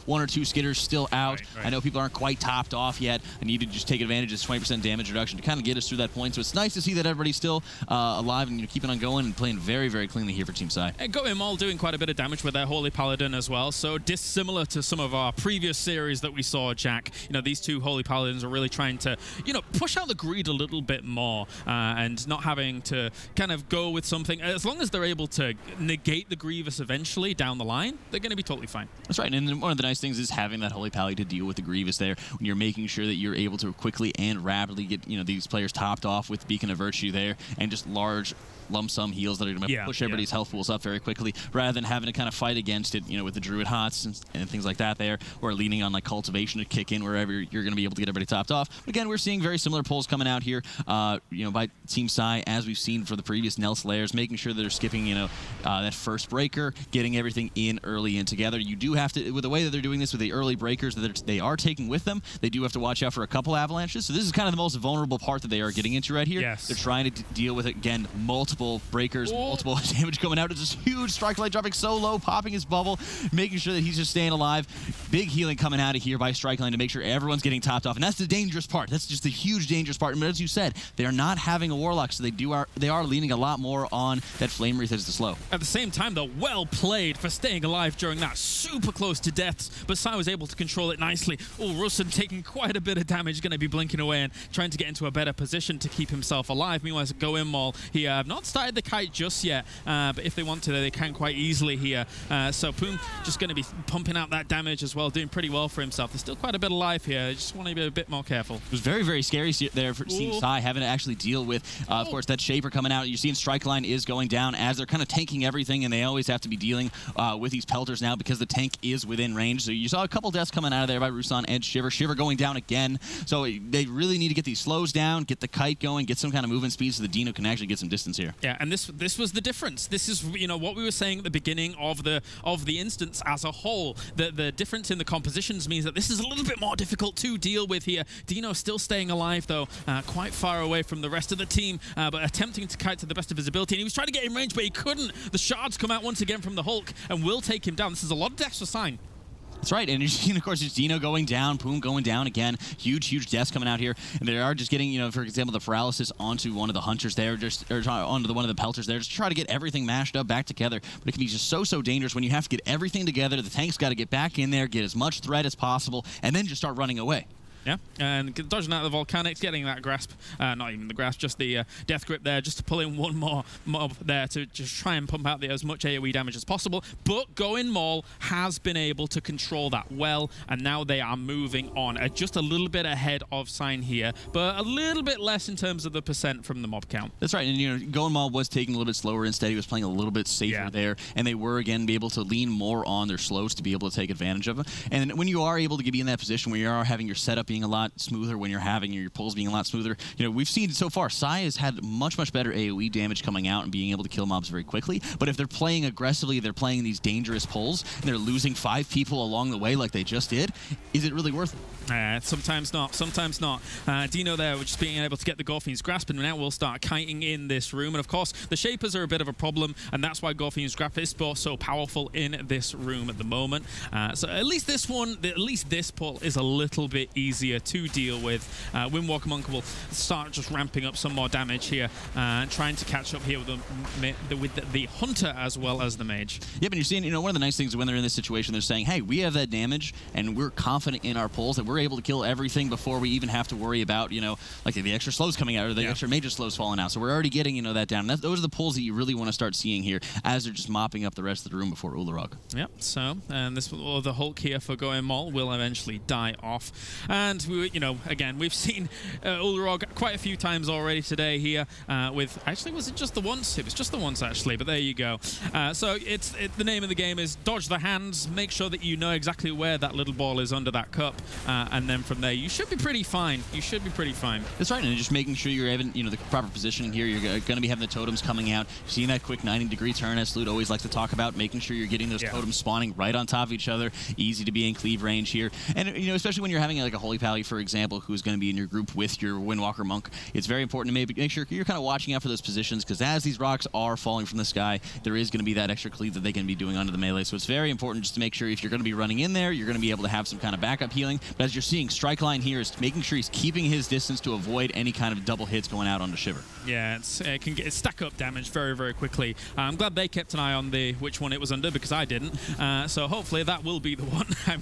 one or two skitters still out. Right. I know people aren't quite topped off yet. I need to just take advantage of this 20% damage reduction to kind of get us through that point. So it's nice to see that everybody's still alive and keeping on going and playing very cleanly here for Team Sigh. And Goinmul doing quite a bit of damage with their Holy Paladin as well. So dissimilar to some of our previous series that we saw, Jack. These two Holy Paladins are really trying to, push out the greed a little bit more and not having to kind of go with something. As long as they're able to negate the Grievous eventually down the line, they're going to be totally fine. That's right, and one of the nice things is having that Holy Pally to deal with the Grievous there when you're making sure that you're able to quickly and rapidly get these players topped off with Beacon of Virtue there and just large lump sum heals that are going to push everybody's health pools up very quickly, rather than having to kind of fight against it, with the Druid Hots and things like that there, or leaning on Cultivation to kick in wherever you're going to be able to get everybody topped off. But again, we're seeing very similar pulls coming out here, by Team Sigh, as we've seen for the previous Nell Slayers, making sure that they're skipping, that first breaker, getting everything in early and together. You do have to, with the way that they're doing this with the early breakers that they are taking with them, they do have to watch out for a couple avalanches. So this is kind of the most vulnerable part that they are getting into right here. Yes. They're trying to deal with, again, multiple breakers, multiple damage coming out. It's this huge Strike Light dropping so low, popping his bubble, making sure that he's just staying alive. Big healing coming out of here by Strike Line to make sure everyone's getting topped off. And that's the dangerous part. That's just the huge dangerous part. But as you said, they are not having a Warlock, so they are leaning a lot more on that Flame Wreath as the slow. At the same time, though, well played for staying alive during that super close to deaths, but Sigh was able to control it nicely. Oh, Russon taking quite a bit of damage, going to be blinking away and trying to get into a better position to keep himself alive. Meanwhile, Goinmul, he have not started the kite just yet, but if they want to, they can quite easily here. So Poom just going to be pumping out that damage as well, doing pretty well for himself. There's still quite a bit alive here. Just want to be a bit more careful. It was very scary there for Team Sigh, having to actually deal with of course, that Shaper coming out. You're seeing Strike Line is going down as they're kind of tanking everything, and they always have to be dealing with these pelters now because the tank is within range. So you saw a couple deaths coming out of there by Rusan and Shiver. Shiver going down again. So they really need to get these slows down, get the kite going, get some kind of movement speed so the Dino can actually get some distance here. Yeah, and this was the difference. This is, you know, what we were saying at the beginning of the instance as a whole. The difference in the compositions means that this is a little bit more difficult to deal with here. Dino still staying alive, though, quite far away from the rest of the team, but attempting to kite to the best of his ability. And he was trying to get in range, but he couldn't. The shards come out once again from the Hulk and will take him down. This is a lot of deaths for Sign. That's right, and you're seeing, of course, it's Dino going down, Poom going down again. Huge deaths coming out here. And they are just getting, you know, for example, the paralysis onto one of the hunters there, or onto one of the pelters there, just to try to get everything mashed up back together. But it can be just so dangerous when you have to get everything together. The tank's got to get back in there, get as much threat as possible, and then just start running away. Yeah, and dodging out the volcanics, getting that grasp, not even the grasp, just the death grip there, just to pull in one more mob there to just try and pump out as much AoE damage as possible. But Goinmul has been able to control that well, and now they are moving on, just a little bit ahead of Sign here, but a little bit less in terms of the percent from the mob count. That's right, and you know, Goinmul was taking a little bit slower instead. He was playing a little bit safer there, and they were again be able to lean more on their slows to be able to take advantage of them. And when you are able to be in that position where you are having your setup being a lot smoother, when you're having your pulls being a lot smoother, you know, we've seen so far Sigh has had much better AoE damage coming out and being able to kill mobs very quickly. But if they're playing aggressively, they're playing these dangerous pulls, and they're losing 5 people along the way like they just did, is it really worth it? Sometimes not. Sometimes not. Dino there, just being able to get the Gorfine's Grasp, and now we'll start kiting in this room. And of course, the Shapers are a bit of a problem, and that's why Gorfine's Grasp is so powerful in this room at the moment. So at least this one, at least this pull is a little bit easier to deal with. Windwalker Monk will start just ramping up some more damage here, and trying to catch up here with the Hunter as well as the Mage. Yeah, but you're seeing, you know, one of the nice things when they're in this situation, they're saying, hey, we have that damage, and we're confident in our pulls that we're able to kill everything before we even have to worry about, you know, like the extra slows coming out or the extra major slows falling out. So we're already getting, you know, that down. Those are the pulls that you really want to start seeing here as they're just mopping up the rest of the room before Ularog. Yep, so, and this the Hulk here for Goinmul will eventually die off. And, you know, again, we've seen Ularog quite a few times already today here with, actually, was it just the once? It was just the once, actually, but there you go. So the name of the game is dodge the hands, make sure that you know exactly where that little ball is under that cup, and then from there, you should be pretty fine. You should be pretty fine. That's right, and just making sure you're having, you know, the proper positioning here. You're going to be having the totems coming out. Seeing that quick 90-degree turn, as Salute always likes to talk about, making sure you're getting those totems spawning right on top of each other. Easy to be in cleave range here. And, you know, especially when you're having like a Holy Pally, for example, who's going to be in your group with your Windwalker Monk, it's very important to make sure you're kind of watching out for those positions, because as these rocks are falling from the sky, there is going to be that extra cleave that they can be doing onto the melee. So it's very important just to make sure if you're going to be running in there, you're going to be able to have some kind of backup healing. But as you're seeing, Strike Line here is making sure he's keeping his distance to avoid any kind of double hits going out onto Shiver. Yeah, it can stack up damage very quickly. I'm glad they kept an eye on which one it was under, because I didn't. So hopefully that will be the one. I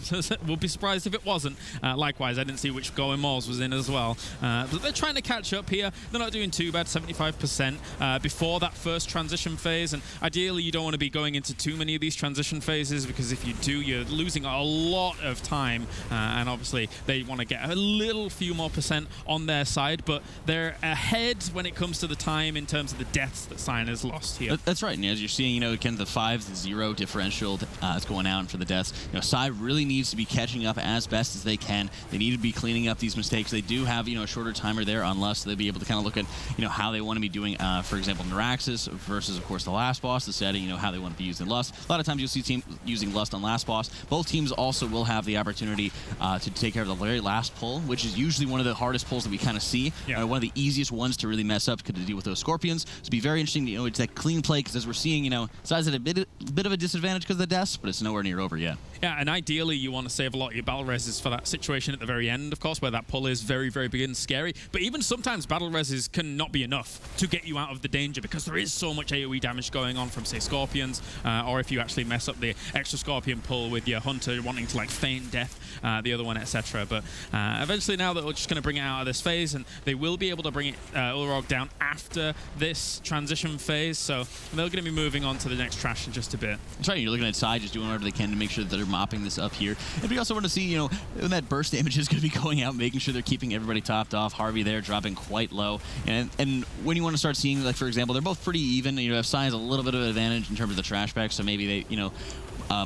will be surprised if it wasn't. Likewise, I didn't see which Goinmul was in as well. But they're trying to catch up here. They're not doing too bad, 75% before that first transition phase. And ideally, you don't want to be going into too many of these transition phases, because if you do, you're losing a lot of time. And obviously, they want to get a little few more percent on their side. But they're ahead when it comes to the time in terms of the deaths that Sign has lost here. That's right. And as you're seeing, you know, again, the 5-0 differential is going out for the deaths. You know, Sigh really needs to be catching up as best as they can. They need to be cleaning up these mistakes. They do have, you know, a shorter timer there on Lust, so they'll be able to kind of look at, you know, how they want to be doing, for example, Naraxis versus, of course, the last boss, the setting, you know, how they want to be using Lust. A lot of times you'll see teams using Lust on last boss. Both teams also will have the opportunity to take care of the very last pull, which is usually one of the hardest pulls that we kind of see. One of the easiest ones to really mess up to deal with those Scorpions. So it'd be very interesting, you know, it's that clean play, because as we're seeing, you know, Sigh's at a bit of a disadvantage because of the deaths, but it's nowhere near over yet. Yeah, and ideally you want to save a lot of your battle reses for that situation at the very end, of course, where that pull is very big and scary. But even sometimes battle reses can not be enough to get you out of the danger, because there is so much AoE damage going on from, say, Scorpions, or if you actually mess up the extra Scorpion pull with your Hunter wanting to like feign death, the other one, etc. But eventually now that we're just going to bring it out of this phase, and they will be able to bring Ularog down after this transition phase, so they're going to be moving on to the next trash in just a bit. That's right, you're looking at Sigh just doing whatever they can to make sure that they're mopping this up here. And we also want to see, you know, when that burst damage is going to be going out, making sure they're keeping everybody topped off. Harvey there dropping quite low. And when you want to start seeing, like, for example, they're both pretty even. You know, Sigh has a little bit of an advantage in terms of the trash back, so maybe they, you know,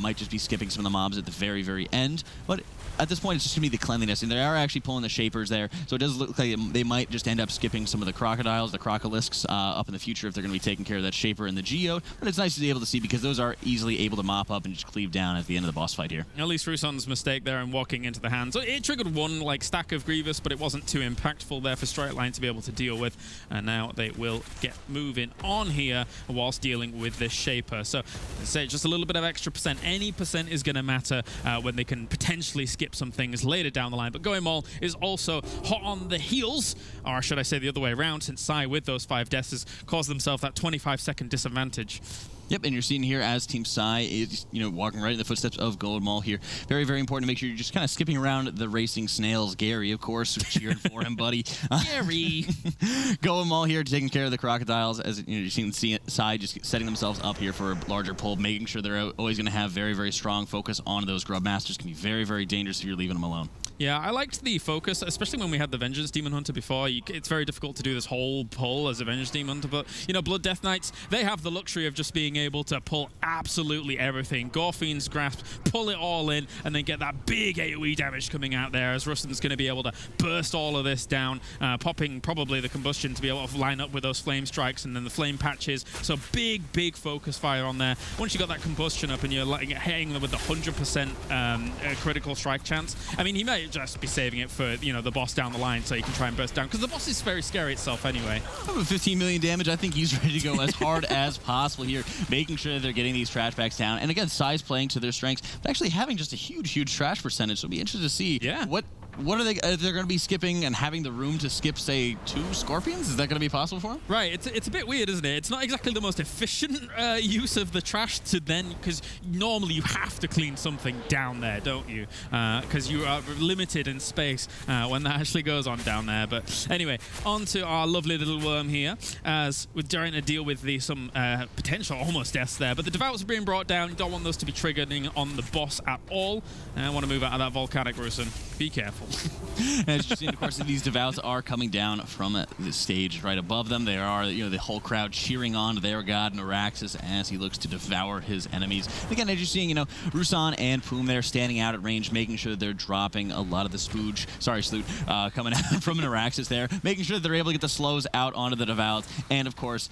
might just be skipping some of the mobs at the very, very end. But at this point, it's just going to be the cleanliness. And they are actually pulling the Shapers there, so it does look like they might just end up skipping some of the Crocodiles, the Crocolisks, up in the future if they're going to be taking care of that Shaper and the Geode. But it's nice to be able to see because those are easily able to mop up and just cleave down at the end of the boss fight here. At least Ruson's mistake there in walking into the hands. It triggered one like stack of Grievous, but it wasn't too impactful there for Straight Line to be able to deal with. And now they will get moving on here whilst dealing with this Shaper. So, say just a little bit of extra percent. Any percent is going to matter when they can potentially skip some things later down the line. But Goinmul is also hot on the heels, or should I say the other way around, since Sigh with those 5 deaths has caused themselves that 25-second disadvantage. Yep, and you're seeing here as Team Sigh is, you know, walking right in the footsteps of Goinmul here. Very, very important to make sure you're just kind of skipping around the racing snails. Gary, of course, cheering for him, buddy. Gary! Goinmul here taking care of the Crocodiles, as you know, you're seeing Sigh just setting themselves up here for a larger pull, making sure they're always going to have very, very strong focus on those Grub Masters. Can be very, very dangerous if you're leaving them alone. Yeah, I liked the focus, especially when we had the Vengeance Demon Hunter before. It's very difficult to do this whole pull as a Vengeance Demon Hunter, but, you know, Blood Death Knights, they have the luxury of just being able to pull absolutely everything. Gorfiend's Grasp, pull it all in, and then get that big AoE damage coming out there, as Rustin's going to be able to burst all of this down, popping probably the Combustion to be able to line up with those Flame Strikes and then the Flame Patches. So big, big focus fire on there. Once you got that Combustion up and you're hitting them with the 100% critical strike chance, I mean, he may just be saving it for, you know, the boss down the line so he can try and burst down, because the boss is very scary itself anyway. With 15 million damage, I think he's ready to go as hard as possible here, making sure they're getting these trash backs down. And again, Sigh's playing to their strengths, but actually having just a huge, huge trash percentage. So it'll be interesting to see what are they're going to be skipping and having the room to skip, say, 2 Scorpions? Is that going to be possible for them? Right, it's a bit weird, isn't it? It's not exactly the most efficient use of the trash to then, because normally you have to clean something down there, don't you? Because you are limited in space when that actually goes on down there. But anyway, on to our lovely little worm here, as we're trying to deal with some potential almost deaths there. But the Devouts are being brought down. You don't want those to be triggering on the boss at all. I want to move out of that Volcanic, Rusin. Be careful. As you've seen, of course, these Devouts are coming down from the stage right above them. There are, you know, the whole crowd cheering on their god Neuraxis as he looks to devour his enemies. Again, as you're seeing, you know, Rusan and Poom there standing out at range, making sure they're dropping a lot of the spooge, Sloot, coming out from Neuraxis there, making sure that they're able to get the slows out onto the Devouts, and of course,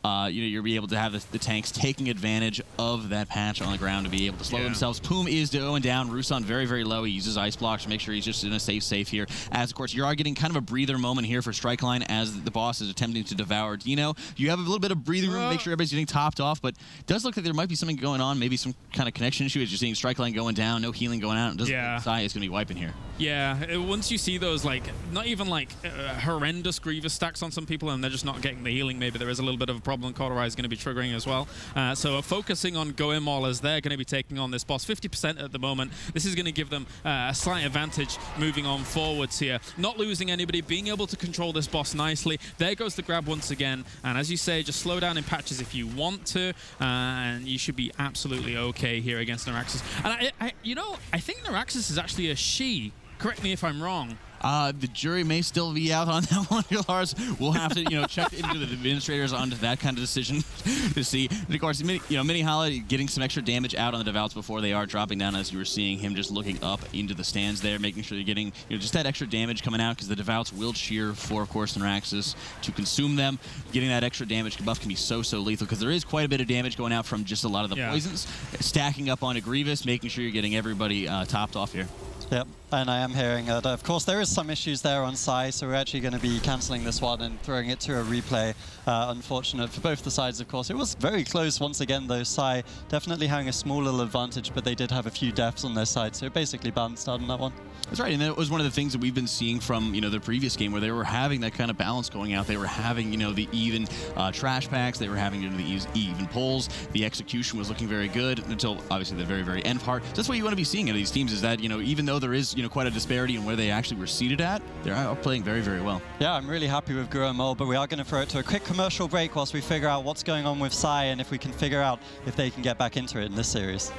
you know, you'll be able to have the tanks taking advantage of that patch on the ground to be able to slow themselves. Poom is going down. Rusan very, very low. He uses Ice Blocks to make sure he's just in a safe here. As, of course, you are getting kind of a breather moment here for Strike Line as the boss is attempting to devour Dino. You have a little bit of breathing room to make sure everybody's getting topped off, but it does look like there might be something going on, maybe some kind of connection issue as you're seeing Strike Line going down, no healing going out. It doesn't look like Sigh is going to be wiping here. Yeah, once you see those, like, not even like horrendous Grievous stacks on some people and they're just not getting the healing, maybe there is a little bit of a problem. Cauterize is going to be triggering as well. So focusing on Goinmul as they're going to be taking on this boss. 50% at the moment. This is going to give them a slight advantage moving on forwards here. Not losing anybody, being able to control this boss nicely. There goes the grab once again. And as you say, just slow down in patches if you want to. And you should be absolutely okay here against Neuraxis. And I think Neuraxis is actually a she. Correct me if I'm wrong. The jury may still be out on that one, Lars. We'll have to, you know, check into the administrators onto that kind of decision to see. And of course, Mini Hala getting some extra damage out on the Devouts before they are dropping down, as you were seeing him just looking up into the stands there, making sure you're getting, you know, just that extra damage coming out, because the Devouts will cheer for, of course, Neuraxis to consume them. Getting that extra damage buff can be so lethal, because there is quite a bit of damage going out from just a lot of the poisons. Stacking up onto Grievous, making sure you're getting everybody topped off here. Yep, and I am hearing that, of course, there is some issues there on Sigh, so we're actually going to be cancelling this one and throwing it to a replay. Unfortunate for both the sides, of course. It was very close once again, though. Sigh definitely having a small little advantage, but they did have a few deaths on their side, so it basically balanced out on that one. That's right, and that was one of the things that we've been seeing from, you know, the previous game, where they were having that kind of balance going out. They were having, you know, the even trash packs. They were having, you know, the even pulls. The execution was looking very good until, obviously, the very, very end part. So that's what you want to be seeing in these teams, is that, you know, even though there is, you know, quite a disparity in where they actually were seated at, they're playing very, very well. Yeah, I'm really happy with Goinmul, but we are going to throw it to a quick commercial break whilst we figure out what's going on with Sigh and if we can figure out if they can get back into it in this series.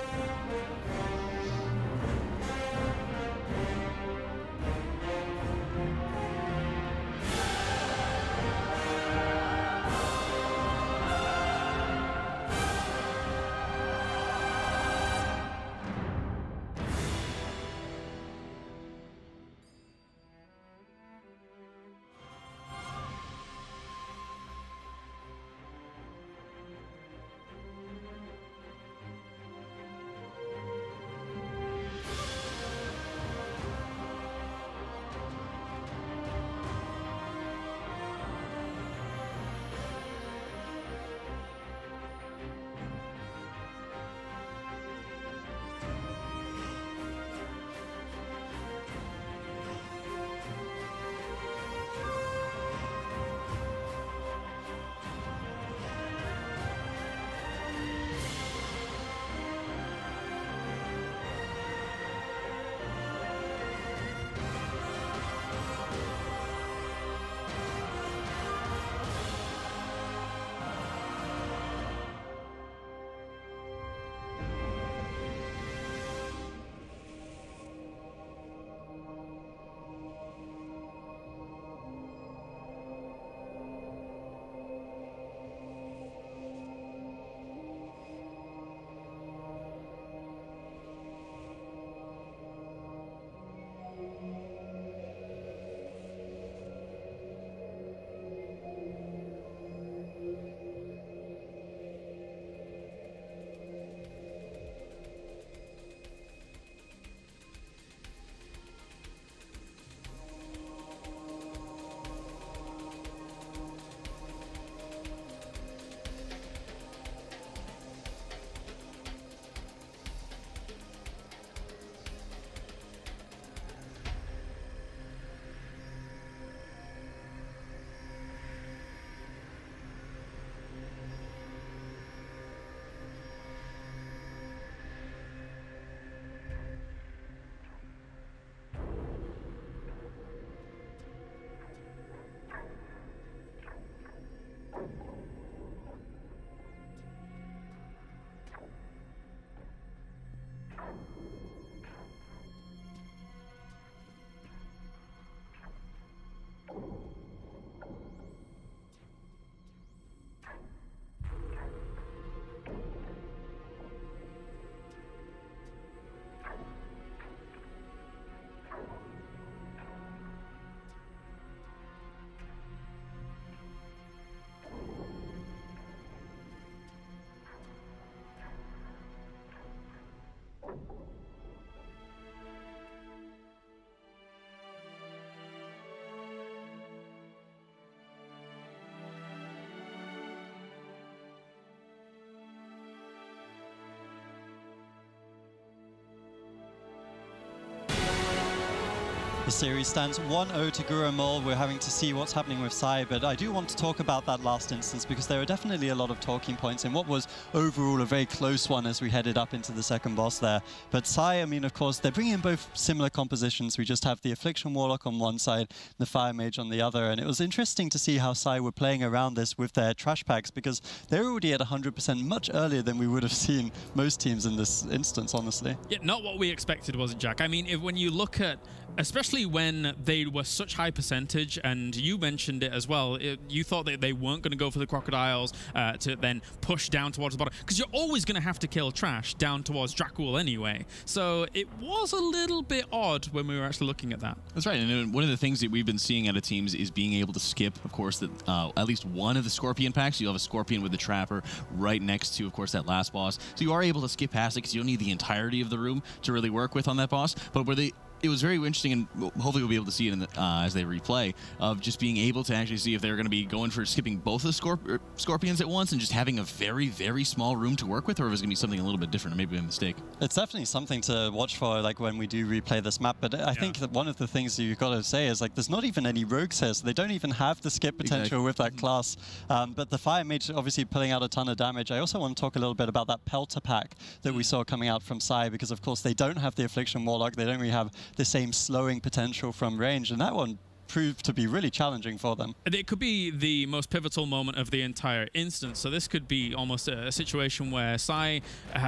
The series stands 1-0 to Goinmul. We're having to see what's happening with Sigh, but I do want to talk about that last instance because there are definitely a lot of talking points in what was overall a very close one as we headed up into the second boss there. But Sigh, I mean, of course, they're bringing in both similar compositions. We just have the Affliction Warlock on one side, the Fire Mage on the other, and it was interesting to see how Sigh were playing around this with their trash packs because they're already at 100% much earlier than we would have seen most teams in this instance, honestly. Yeah, not what we expected, was it, Jack? I mean, when you look at, especially when they were such high percentage, and you mentioned it as well, you thought that they weren't going to go for the crocodiles to then push down towards the bottom, because you're always going to have to kill trash down towards Dracul anyway. So it was a little bit odd when we were actually looking at that. That's right, and one of the things that we've been seeing out of teams is being able to skip, of course, at least one of the Scorpion packs. You have a Scorpion with the Trapper right next to, of course, that last boss. So you are able to skip past it because you don't need the entirety of the room to really work with on that boss. But where it was very interesting, and hopefully we'll be able to see it in the, as they replay, of just being able to actually see if they're going to be going for skipping both of the Scorpions at once and just having a very, very small room to work with, or if it's going to be something a little bit different, or maybe a mistake. It's definitely something to watch for, like, when we do replay this map, but I think that one of the things you've got to say is, like, there's not even any rogues here, so they don't even have the skip potential with that class. But the Fire Mage obviously pulling out a ton of damage. I also want to talk a little bit about that Pelter pack that we saw coming out from Sigh, because, of course, they don't have the Affliction Warlock, they don't really have the same slowing potential from range, and that one proved to be really challenging for them. It could be the most pivotal moment of the entire instance, so this could be almost a situation where Sigh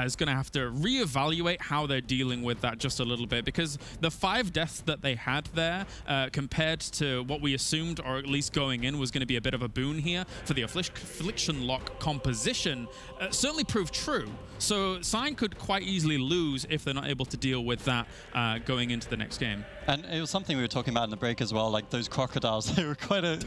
is going to have to reevaluate how they're dealing with that just a little bit, because the 5 deaths that they had there compared to what we assumed, or at least going in, was going to be a bit of a boon here for the Affliction Lock composition certainly proved true. So Sigh could quite easily lose if they're not able to deal with that going into the next game. And it was something we were talking about in the break as well, like those crocodiles. They were quite a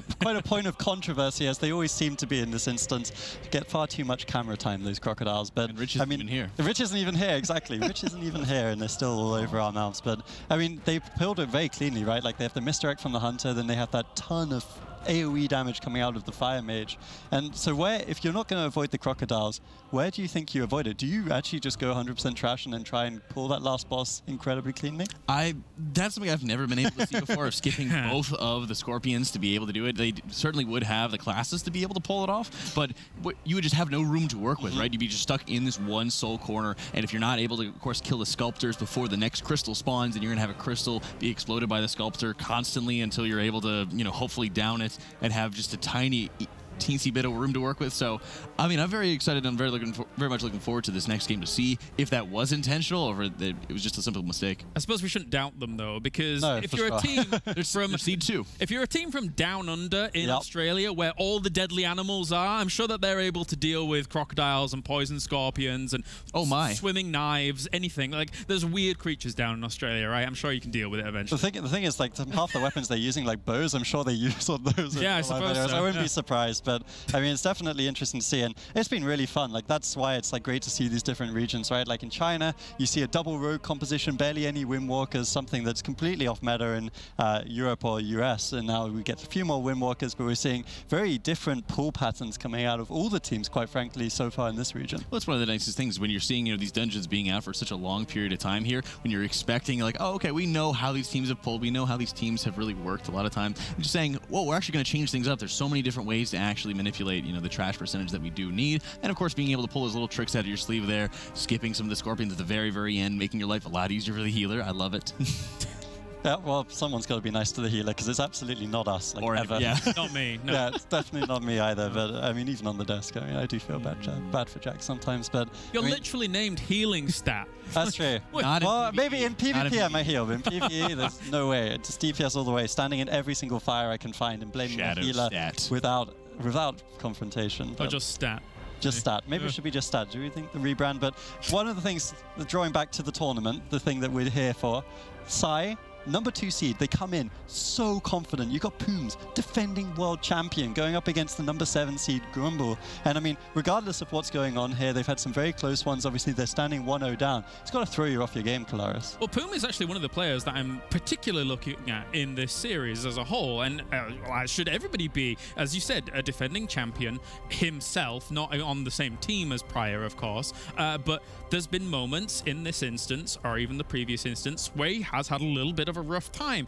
point of controversy, as they always seem to be in this instance. Get far too much camera time, those crocodiles. But and Rich isn't even here. Rich isn't even here, exactly. Rich isn't even here, and they're still all over our mouths. But I mean, they pulled it very cleanly, right? Like, they have the misdirect from the Hunter, then they have that ton of AoE damage coming out of the Fire Mage. And so if you're not going to avoid the crocodiles, where do you think you avoid it? Do you actually just go 100% trash and then try and pull that last boss incredibly cleanly? That's something I've never been able to see before, of skipping both of the Scorpions to be able to do it. They certainly would have the classes to be able to pull it off, but you would just have no room to work with, right? You'd be just stuck in this one sole corner, and if you're not able to, of course, kill the Sculptors before the next crystal spawns, then you're going to have a crystal be exploded by the Sculptor constantly until you're able to, hopefully down it and have just a teensy bit of room to work with. So, I mean, I'm very excited. I'm very much looking forward to this next game to see if that was intentional or if it was just a simple mistake. I suppose we shouldn't doubt them, though, because if you're a team from Seed 2, if you're a team from down under in Australia, where all the deadly animals are, I'm sure that they're able to deal with crocodiles and poison scorpions and swimming knives, anything. Like, there's weird creatures down in Australia, right? I'm sure you can deal with it eventually. The thing is, like, half the weapons they're using, like bows, I'm sure they use on those. Yeah, I suppose so. I wouldn't be surprised. But I mean, it's definitely interesting to see, and it's been really fun. Like, that's why it's like great to see these different regions, right? Like in China, you see a double rogue composition, barely any Windwalkers, something that's completely off meta in Europe or US, and now we get a few more Windwalkers, but we're seeing very different pull patterns coming out of all the teams, quite frankly, so far in this region. Well, that's one of the nicest things when you're seeing, these dungeons being out for such a long period of time here, when you're expecting, like, oh, okay, we know how these teams have pulled, we know how these teams have really worked a lot of times, and just saying, well, we're actually going to change things up. There's so many different ways to actually manipulate, the trash percentage that we do need. And of course, being able to pull those little tricks out of your sleeve there, skipping some of the Scorpions at the very, very end, making your life a lot easier for the healer. I love it. Yeah, well, someone's got to be nice to the healer, because it's absolutely not us, like, ever. Yeah. Not me. No. Yeah, it's definitely not me either. But I mean, even on the desk, I mean, I do feel bad for Jack sometimes. But you're literally named healing stat. That's true. Well, maybe in PvP I might heal, but in PvE, there's no way. It's just DPS all the way, standing in every single fire I can find and blaming the healer without confrontation. Or just stat. Just stat. Maybe it should be just stat. Do you think the rebrand? But one of the things, drawing back to the tournament, the thing that we're here for, Sigh, number 2 seed, they come in so confident. You got Pooms, defending world champion, going up against the number 7 seed Goinmul. And I mean, regardless of what's going on here, they've had some very close ones. Obviously, they're standing 1-0 down. It's got to throw you off your game, Kalaris. Well, Poom is actually one of the players that I'm particularly looking at in this series as a whole. And should everybody be, as you said, a defending champion himself, not on the same team as prior, of course. But there's been moments in this instance, or even the previous instance, where he has had a little bit of a rough time.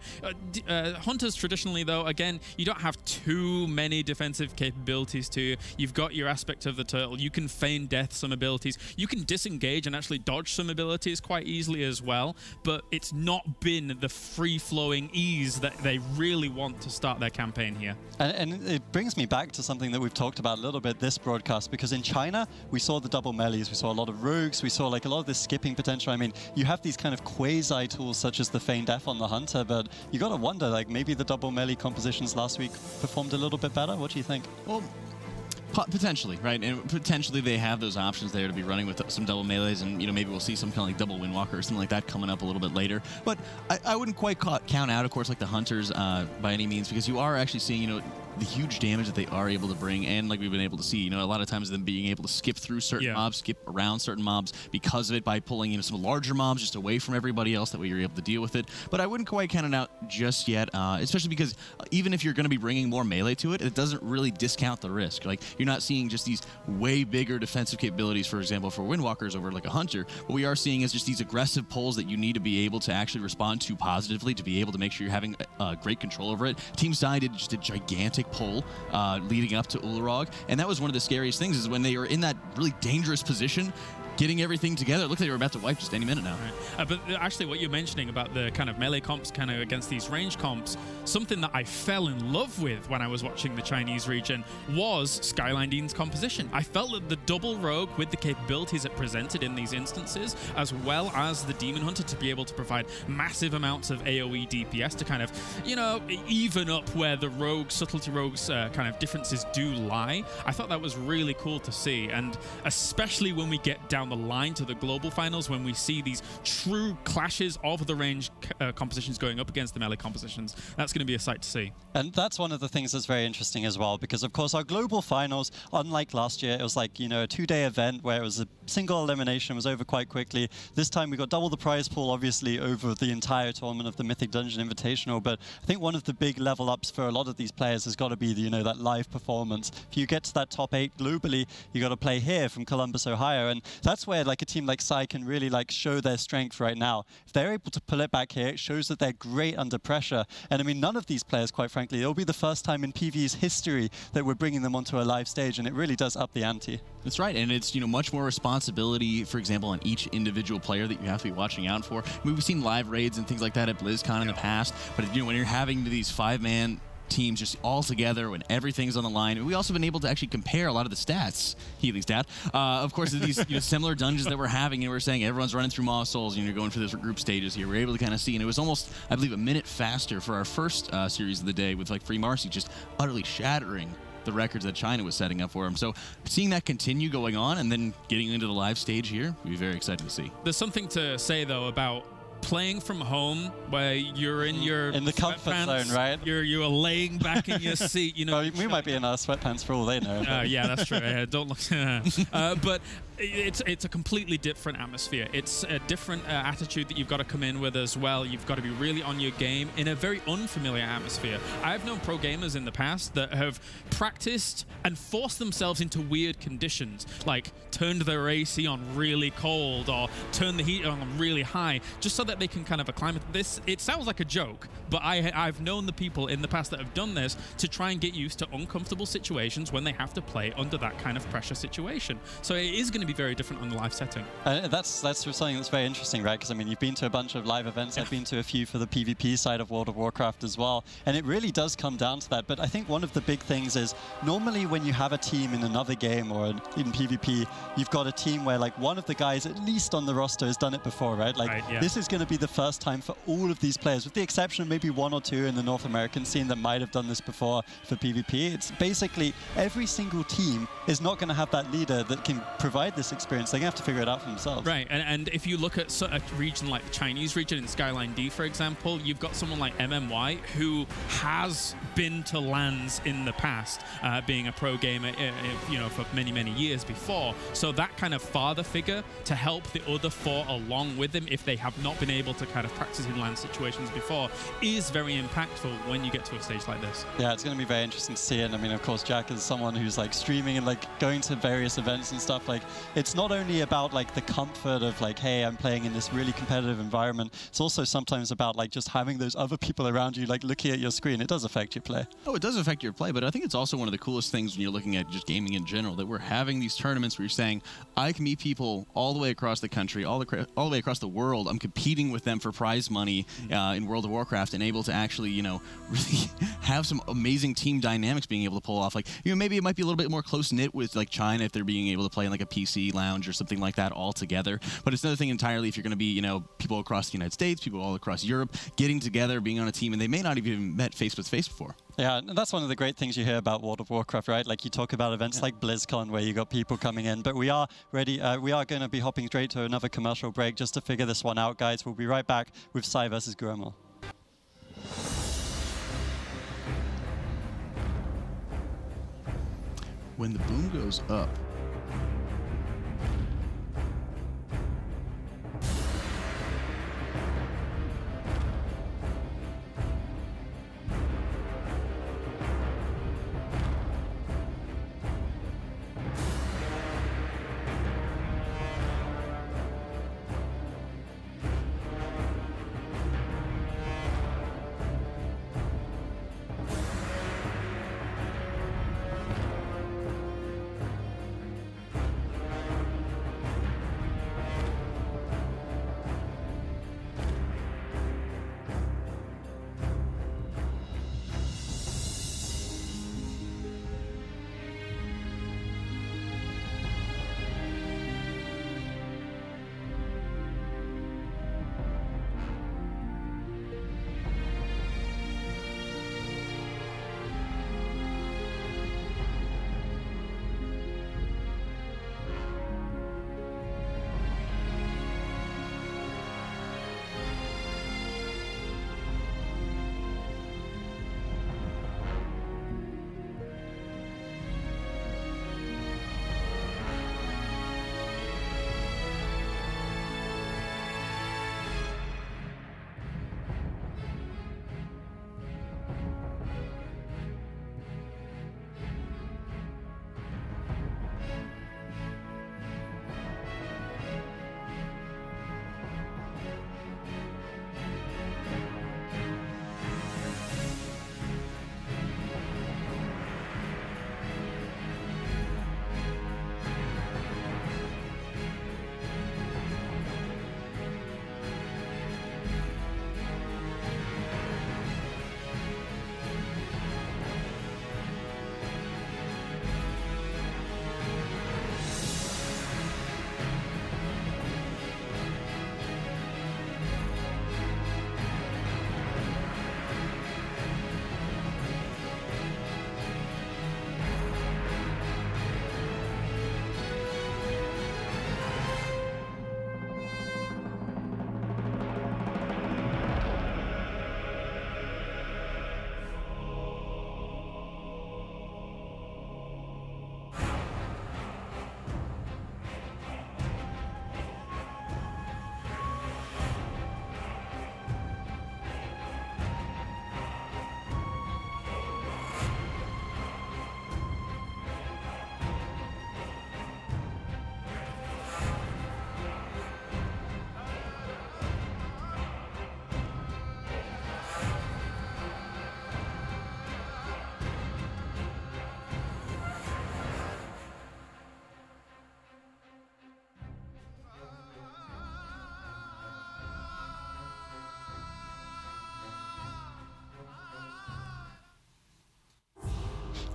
Hunters traditionally, though, again, you don't have too many defensive capabilities to you. You've got your aspect of the turtle. You can feign death some abilities. You can disengage and actually dodge some abilities quite easily as well, but it's not been the free-flowing ease that they really want to start their campaign here. And it brings me back to something that we've talked about a little bit this broadcast, because in China, we saw the double melees, we saw a lot of rogues, we saw like a lot of this skipping potential. I mean, you have these kind of quasi tools such as the Feign Death on the Hunter, but you got to wonder, like maybe the double melee compositions last week performed a little bit better. What do you think? Well, potentially, right? And potentially they have those options there to be running with some double melees, and maybe we'll see some kind of like double Windwalker or something like that coming up a little bit later. But I wouldn't quite count out, of course, like the Hunters by any means, because you are actually seeing, the huge damage that they are able to bring, and like we've been able to see, a lot of times them being able to skip through certain mobs, skip around certain mobs because of it, by pulling some larger mobs just away from everybody else, that way you're able to deal with it. But I wouldn't quite count it out just yet, especially because even if you're going to be bringing more melee to it, it doesn't really discount the risk. Like, you're not seeing just these way bigger defensive capabilities, for example, for Windwalkers over like a Hunter. What we are seeing is just these aggressive pulls that you need to be able to actually respond to positively, to be able to make sure you're having great control over it. Team Sigh did just a gigantic pull leading up to Ulrog, and that was one of the scariest things, is when they were in that really dangerous position, getting everything together. It looked like they were about to wipe just any minute now. Right. But actually, what you're mentioning about the kind of melee comps kind of against these range comps, something that I fell in love with when I was watching the Chinese region was Skyline Dean's composition. I felt that the double rogue, with the capabilities it presented in these instances, as well as the Demon Hunter to be able to provide massive amounts of AoE DPS to kind of, even up where the subtlety rogues kind of differences do lie. I thought that was really cool to see, and especially when we get down the line to the global finals, when we see these true clashes of the range compositions going up against the melee compositions. That's going to be a sight to see. And that's one of the things that's very interesting as well, because of course our global finals, unlike last year, it was like, a 2-day event where it was a single elimination, was over quite quickly. This time we got double the prize pool, obviously, over the entire tournament of the Mythic Dungeon Invitational. But I think one of the big level ups for a lot of these players has got to be the, that live performance. If you get to that top 8 globally, you got to play here from Columbus, Ohio, and that's where like a team like Sigh can really like show their strength right now. If they're able to pull it back here, it shows that they're great under pressure. And I mean, none of these players, quite frankly, it'll be the first time in PvE's history that we're bringing them onto a live stage, and it really does up the ante. That's right, and it's much more responsibility, for example, on each individual player that you have to be watching out for. I mean, we've seen live raids and things like that at BlizzCon in the past, but when you're having these 5-man teams just all together when everything's on the line. We also been able to actually compare a lot of the stats, Healing stat, of course, these similar dungeons that we're having, and we're saying everyone's running through Maw Souls, you're going for those group stages here. We're able to kind of see, and it was almost, I believe, a minute faster for our first series of the day with like Free Marcy just utterly shattering the records that China was setting up for him. So seeing that continue going on and then getting into the live stage here will be very exciting to see. There's something to say, though, about playing from home, where you're in the comfort zone, right? You're laying back in your seat. Well, we might be in our sweatpants for all they know. Yeah, that's true. Don't look. But it's a completely different atmosphere. It's a different attitude that you've got to come in with as well. You've got to be really on your game in a very unfamiliar atmosphere. I've known pro gamers in the past that have practiced and forced themselves into weird conditions, like turned their AC on really cold or turned the heat on really high, just so that they can kind of acclimate. This, it sounds like a joke, but I've known the people in the past that have done this to try and get used to uncomfortable situations when they have to play under that kind of pressure situation. So it is going to be very different on the live setting. That's something that's very interesting, right? Because I mean, you've been to a bunch of live events. I've been to a few for the PvP side of World of Warcraft as well, and it really does come down to that. But I think one of the big things is normally when you have a team in another game or in PvP, you've got a team where like one of the guys at least on the roster has done it before, right? Like this is going to be the first time for all of these players, with the exception of maybe one or two in the North American scene that might have done this before for PvP. It's basically every single team is not going to have that leader that can provide this experience. They're going to have to figure it out for themselves. Right, and if you look at a region like the Chinese region in Skyline D, for example, you've got someone like MMY who has been to LANs in the past, being a pro gamer, for many, many years before. So that kind of father figure to help the other four along with him, if they have not been able to kind of practice in LAN situations before, is very impactful when you get to a stage like this. Yeah, it's going to be very interesting to see it. And I mean, of course, Jack is someone who's like streaming and like going to various events and stuff. Like, it's not only about like the comfort of like, hey, I'm playing in this really competitive environment. It's also sometimes about like just having those other people around you, like looking at your screen. It does affect your play. Oh, it does affect your play, but I think it's also one of the coolest things when you're looking at just gaming in general, that we're having these tournaments where you're saying, I can meet people all the way across the country, all the way across the world. I'm competing with them for prize money in World of Warcraft, and able to actually, you know, really have some amazing team dynamics being able to pull off. Like, you know, maybe it might be a little bit more close-knit with like China if they're being able to play in like a PC lounge or something like that all together. But it's another thing entirely if you're going to be, you know, people across the United States, people all across Europe, getting together, being on a team, and they may not have even met face-to-face before. Yeah, and that's one of the great things you hear about World of Warcraft, right? Like you talk about events like BlizzCon where you got people coming in, but we are ready. We are going to be hopping straight to another commercial break just to figure this one out, guys. We'll be right back with Sigh versus Goinmul. When the boom goes up,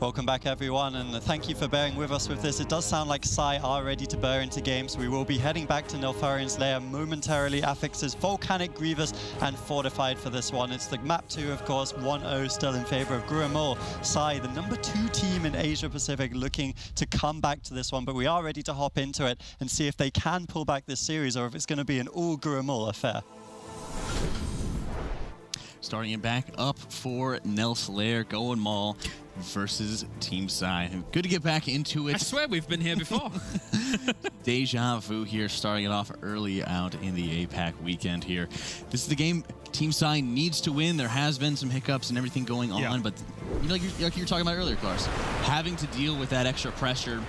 Welcome back, everyone, and thank you for bearing with us with this. It does sound like Sigh are ready to burr into game, so we will be heading back to Neltharion's Lair momentarily. Affixes Volcanic, Grievous, and Fortified for this one. It's the map 2, of course, 1-0 still in favor of Goinmul. Sigh, the number 2 team in Asia Pacific, looking to come back to this one, but we are ready to hop into it and see if they can pull back this series or if it's going to be an all Goinmul affair. Starting it back up for Nel's Lair, Goinmul versus Team Sigh. Good to get back into it. I swear we've been here before. Deja vu here, starting it off early out in the APAC weekend here. This is the game Team Sigh needs to win. There has been some hiccups and everything going on, but you know, like you're talking about earlier, Klaus, having to deal with that extra pressure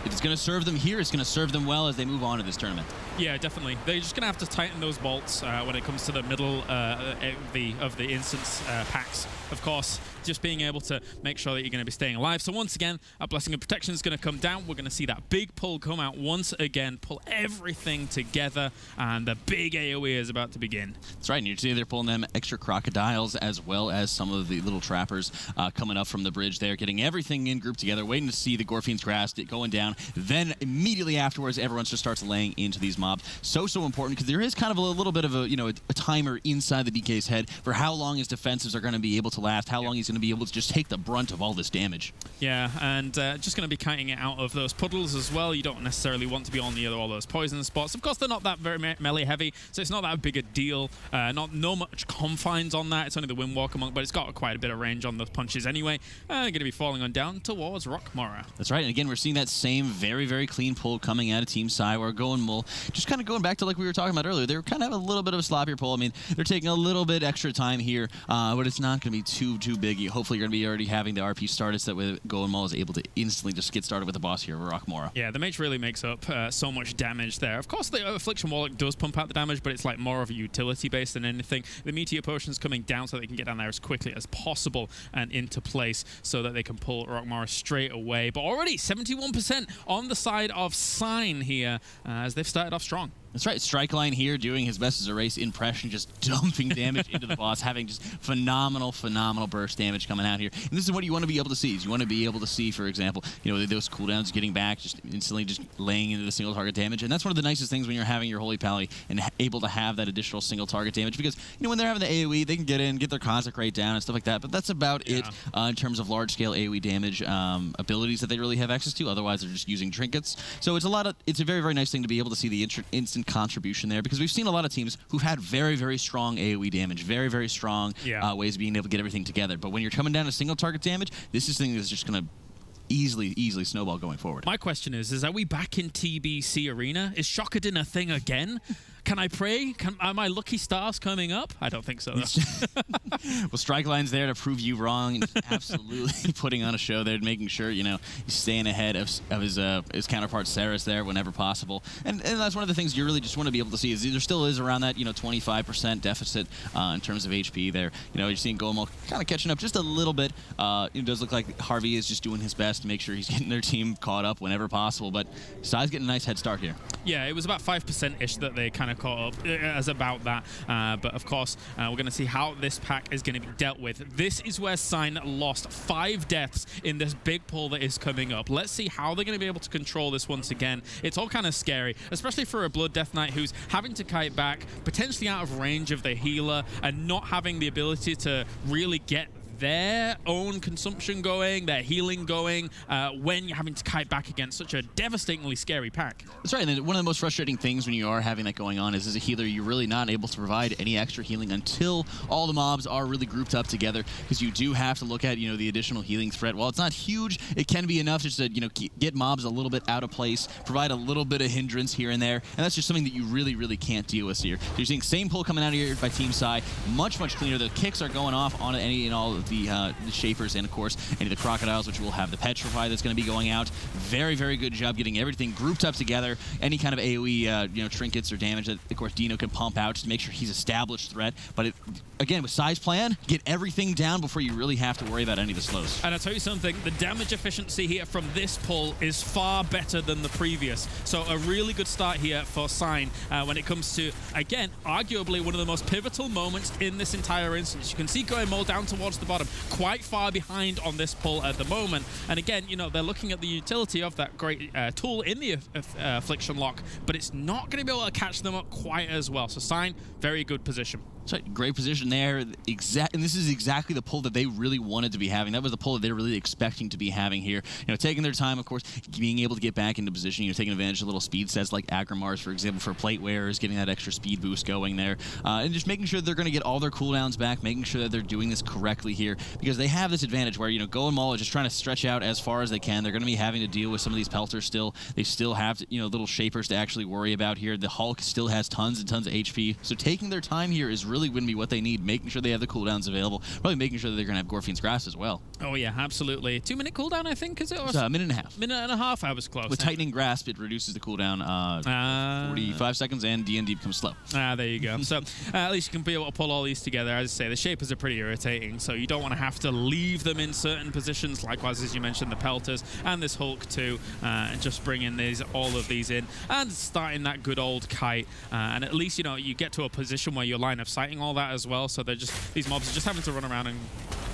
if it's going to serve them here, it's going to serve them well as they move on to this tournament. Yeah, definitely. They're just going to have to tighten those bolts when it comes to the middle of the instance packs. Of course, just being able to make sure that you're going to be staying alive. So once again, our Blessing of Protection is going to come down. We're going to see that big pull come out once again, pull everything together, and the big AoE is about to begin. That's right, and you see they're pulling them extra crocodiles as well as some of the little trappers coming up from the bridge there, getting everything in group together, waiting to see the Gorfian's Grasp going down. Then immediately afterwards, everyone just starts laying into these mobs. So important, because there is kind of a little bit of a timer inside the DK's head for how long his defensives are going to be able to last, how long he's going to be able to just take the brunt of all this damage. Yeah, and just going to be kiting it out of those puddles as well. You don't necessarily want to be on all those poison spots. Of course, they're not that very melee heavy, so it's not that big a deal. No much confines on that. It's only the Windwalker Monk, but it's got quite a bit of range on those punches anyway. They're going to be falling on down towards Rockmora. That's right, and again, we're seeing that same very clean pull coming out of Team Sigh, where Goinmul, just kind of going back to like we were talking about earlier, they're kind of a little bit of a sloppier pull. I mean, they're taking a little bit extra time here, but it's not going to be too big. Hopefully, you're going to be already having the RP started so that way Goinmul is able to instantly just get started with the boss here, Rockmora. Yeah, the mage really makes up so much damage there. Of course, the Affliction Warlock does pump out the damage, but it's like more of a utility base than anything. The Meteor Potion's coming down so they can get down there as quickly as possible and into place so that they can pull Rockmora straight away. But already 71% on the side of Sign here as they've started off strong. That's right. Strikeline here doing his best as a race impression, just dumping damage into the boss, having just phenomenal burst damage coming out here. And this is what you want to be able to see. Is you want to be able to see, for example, those cooldowns getting back, just instantly just laying into the single target damage. And that's one of the nicest things when you're having your Holy Pally and able to have that additional single target damage, because when they're having the AoE, they can get in, get their Consecrate down and stuff like that. But that's about it in terms of large scale AoE damage abilities that they really have access to. Otherwise, they're just using trinkets. So it's a very nice thing to be able to see the instant contribution there, because we've seen a lot of teams who've had very strong AoE damage, very strong ways of being able to get everything together. But when you're coming down to single target damage, this is something that's just going to easily snowball going forward. My question is are we back in TBC Arena? Is Shokadin a thing again? Can I pray? Are my lucky stars coming up? I don't think so, though. Well, Strikeline's there to prove you wrong. Absolutely putting on a show there, making sure, he's staying ahead of his counterpart, Saris, there whenever possible. And that's one of the things you really just want to be able to see, is there still is around that, 25% deficit in terms of HP there. You're seeing Goinmul kind of catching up just a little bit. It does look like Harvey is just doing his best to make sure he's getting their team caught up whenever possible, but Sai's getting a nice head start here. Yeah, it was about 5%-ish that they kind of caught up as about that. But of course, we're going to see how this pack is going to be dealt with. This is where Sign lost 5 deaths in this big pull that is coming up. Let's see how they're going to be able to control this once again. It's all kind of scary, especially for a Blood Death Knight who's having to kite back, potentially out of range of the healer, and not having the ability to really get their own consumption going, their healing going, when you're having to kite back against such a devastatingly scary pack. That's right, and one of the most frustrating things when you are having that going on is, as a healer, you're really not able to provide any extra healing until all the mobs are really grouped up together, because you do have to look at, the additional healing threat. While it's not huge, it can be enough just to, get mobs a little bit out of place, provide a little bit of hindrance here and there, and that's just something that you really can't deal with here. So you're seeing same pull coming out of here by Team Sigh, much cleaner. The kicks are going off on any and all of the Shapers, and of course any of the Crocodiles, which will have the Petrify that's going to be going out. Very good job getting everything grouped up together. Any kind of AoE trinkets or damage that, of course, Dino can pump out just to make sure he's established threat. But again, with Sai's plan, get everything down before you really have to worry about any of the slows. And I'll tell you something, the damage efficiency here from this pull is far better than the previous. So a really good start here for Sign when it comes to, again, arguably one of the most pivotal moments in this entire instance. You can see Goinmul down towards the bottom, quite far behind on this pull at the moment. And again, they're looking at the utility of that great tool in the Affliction Lock, but it's not going to be able to catch them up quite as well. So Sign, very good position. That's right, great position there. And this is exactly the pull that they really wanted to be having. That was the pull that they were really expecting to be having here. Taking their time, of course, being able to get back into position, taking advantage of little speed sets like Agrimar's, for example, for plate wearers, getting that extra speed boost going there, and just making sure they're going to get all their cooldowns back, making sure that they're doing this correctly here, because they have this advantage where, Goinmul is just trying to stretch out as far as they can. They're going to be having to deal with some of these pelters still. They still have, little Shapers to actually worry about here. The Hulk still has tons and tons of HP. So taking their time here is really going to be what they need, making sure they have the cooldowns available, probably making sure that they're going to have Gorfian's Grasp as well. Oh, yeah, absolutely. 2-minute cooldown, I think, is it? It's a minute and a half. Minute and a half, I was close. With Tightening Grasp, it reduces the cooldown 45 seconds, and D&D becomes slow. There you go. So at least you can be able to pull all these together. As I say, the shapers are pretty irritating, so you don't want to have to leave them in certain positions. Likewise, as you mentioned, the Pelters and this Hulk too, and just bringing all of these in and starting that good old kite. And at least, you know, you get to a position where you're line of sighting all that as well, so they're just, these mobs are just having to run around and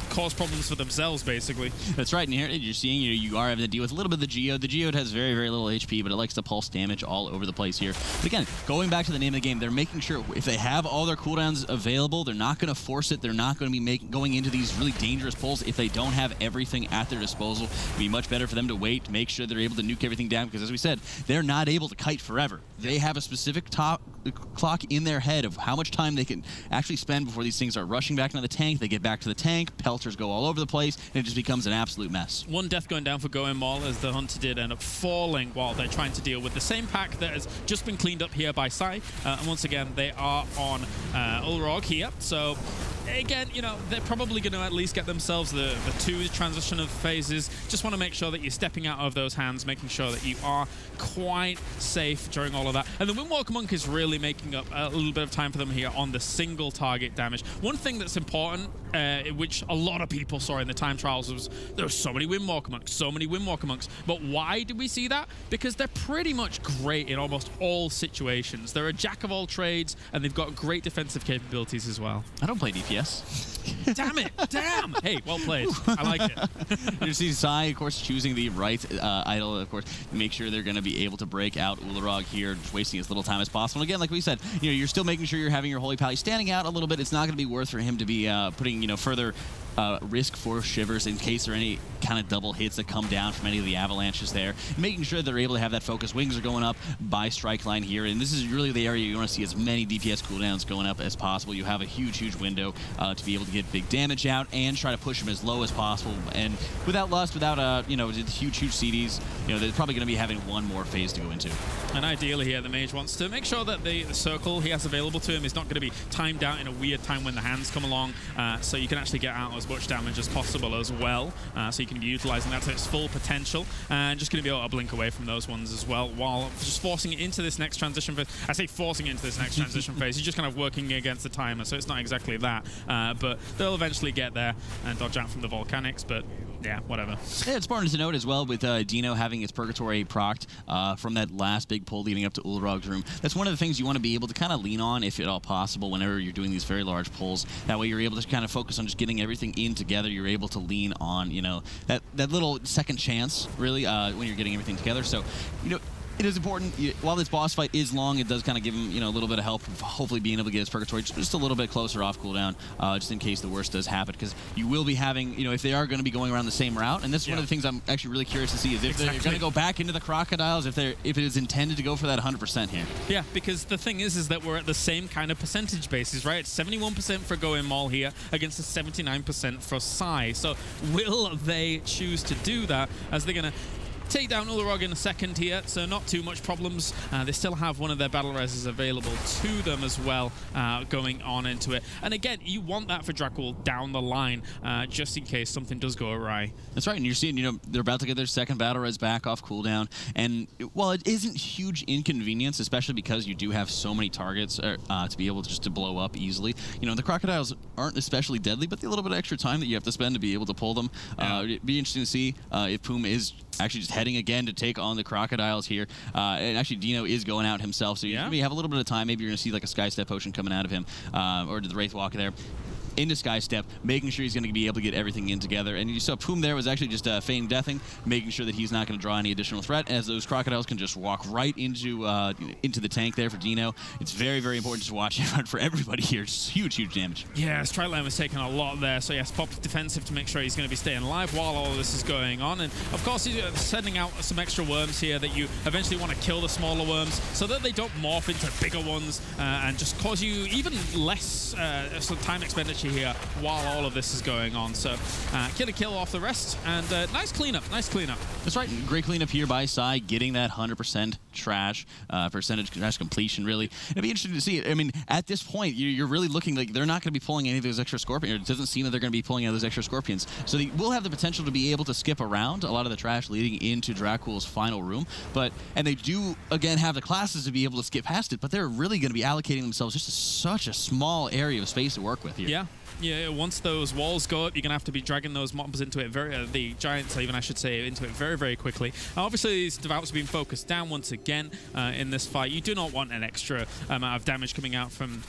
cause problems for themselves, basically. That's right, and here you're seeing you are having to deal with a little bit of the Geode. The Geode has very, very little HP, but it likes to pulse damage all over the place here. But again, going back to the name of the game, they're making sure if they have all their cooldowns available, they're not going to force it. They're not going to be going into these really dangerous pulls if they don't have everything at their disposal. It'd be much better for them to wait to make sure they're able to nuke everything down, because as we said, they're not able to kite forever. They have a specific clock in their head of how much time they can actually spend before these things are rushing back into the tank. They get back to the tank, Pelters go all over the place, and it just becomes an absolute mess. One death going down for Goinmul, as the Hunter did end up falling while they're trying to deal with the same pack that has just been cleaned up here by Sigh. And once again, they are on Ulrog here. So again, you know, they're probably going to at least get themselves the two transition of phases. Just want to make sure that you're stepping out of those hands, making sure that you are quite safe during all of that. And the Windwalker Monk is really making up a little bit of time for them here on the single target damage. One thing that's important, which a lot of people saw in the time trials, was there were so many Windwalker Monks, so many Windwalker Monks. But why did we see that? Because they're pretty much great in almost all situations. They're a jack of all trades, and they've got great defensive capabilities as well. I don't play DPS. Damn it! Damn! Hey, well played. I like it. You see Sigh, of course, choosing the right idol, of course, to make sure they're going to be able to break out Ulrog here, just wasting as little time as possible. And again, like we said, you know, you're still making sure you're having your Holy Pally standing out a little bit. It's not going to be worth for him to be putting, you know, further risk for Shivers in case there are any kind of double hits that come down from any of the avalanches there. Making sure they're able to have that focus. Wings are going up by strike line here, and this is really the area you want to see as many DPS cooldowns going up as possible. You have a huge, huge window to be able to get big damage out and try to push them as low as possible. And without Lust, without you know, huge, huge CDs, you know, they're probably going to be having one more phase to go into. And ideally here, the mage wants to make sure that the circle he has available to him is not going to be timed out in a weird time when the hands come along, so you can actually get out as much damage as possible as well, so you can be utilizing that to its full potential, and just going to be able to blink away from those ones as well, while just forcing it into this next transition phase. I say forcing it into this next transition phase, you're just kind of working against the timer, so it's not exactly that, but they'll eventually get there and dodge out from the volcanics, but yeah, whatever. Yeah, it's important to note as well with Dino having its Purgatory procced from that last big pull leading up to Ulrog's room. That's one of the things you want to be able to kind of lean on, if at all possible, whenever you're doing these very large pulls. That way you're able to kind of focus on just getting everything in together. You're able to lean on, you know, that little second chance, really, when you're getting everything together. So, you know, it is important. While this boss fight is long, it does kind of give him, you know, a little bit of help of hopefully being able to get his Purgatory just a little bit closer off cooldown, just in case the worst does happen. Because you will be having, you know, if they are going to be going around the same route, and this is one of the things I'm actually really curious to see, is if they're going to go back into the crocodiles, if it is intended to go for that 100% here. Yeah, because the thing is that we're at the same kind of percentage basis, right? It's 71% for Goinmul here against the 79% for Sigh. So will they choose to do that, as they're going to take down Ulrog in a second here, so not too much problems. They still have one of their battle reses available to them as well, going on into it. And again, you want that for Dracul down the line, just in case something does go awry. That's right, and you're seeing, you know, they're about to get their second battle res back off cooldown, and while it isn't huge inconvenience, especially because you do have so many targets to be able to blow up easily, you know, the crocodiles aren't especially deadly, but the little bit of extra time that you have to spend to be able to pull them, it'd be interesting to see if Puma is actually just heading again to take on the crocodiles here. And actually, Dino is going out himself, so you have a little bit of time. Maybe you're going to see like a Sky Step potion coming out of him, or the Wraith Walker there. Into Sky Step, making sure he's going to be able to get everything in together. And you saw Poom there was actually just feign deathing, making sure that he's not going to draw any additional threat, as those crocodiles can just walk right into the tank there for Dino. It's very, very important to watch out for everybody here. It's huge, huge damage. Yeah, Strightline was taking a lot there, so yes, Pop's defensive to make sure he's going to be staying alive while all of this is going on. And of course, he's sending out some extra worms here that you eventually want to kill the smaller worms so that they don't morph into bigger ones and just cause you even less time expenditure priority here while all of this is going on. So get a kill off the rest, and nice cleanup, nice cleanup. That's right. Great cleanup here by Sigh, getting that 100% trash, percentage trash completion, really. It'll be interesting to see it. I mean, at this point, you're really looking like they're not going to be pulling any of those extra Scorpions. It doesn't seem that they're going to be pulling out those extra Scorpions. So they will have the potential to be able to skip around a lot of the trash leading into Dracula's final room. And they do, again, have the classes to be able to skip past it, but they're really going to be allocating themselves just to such a small area of space to work with here. Yeah. Yeah, once those walls go up, you're going to have to be dragging those mobs into it the giants even, I should say, into it very, very quickly. Obviously, these devouts have been focused down once again in this fight. You do not want an extra amount of damage coming out from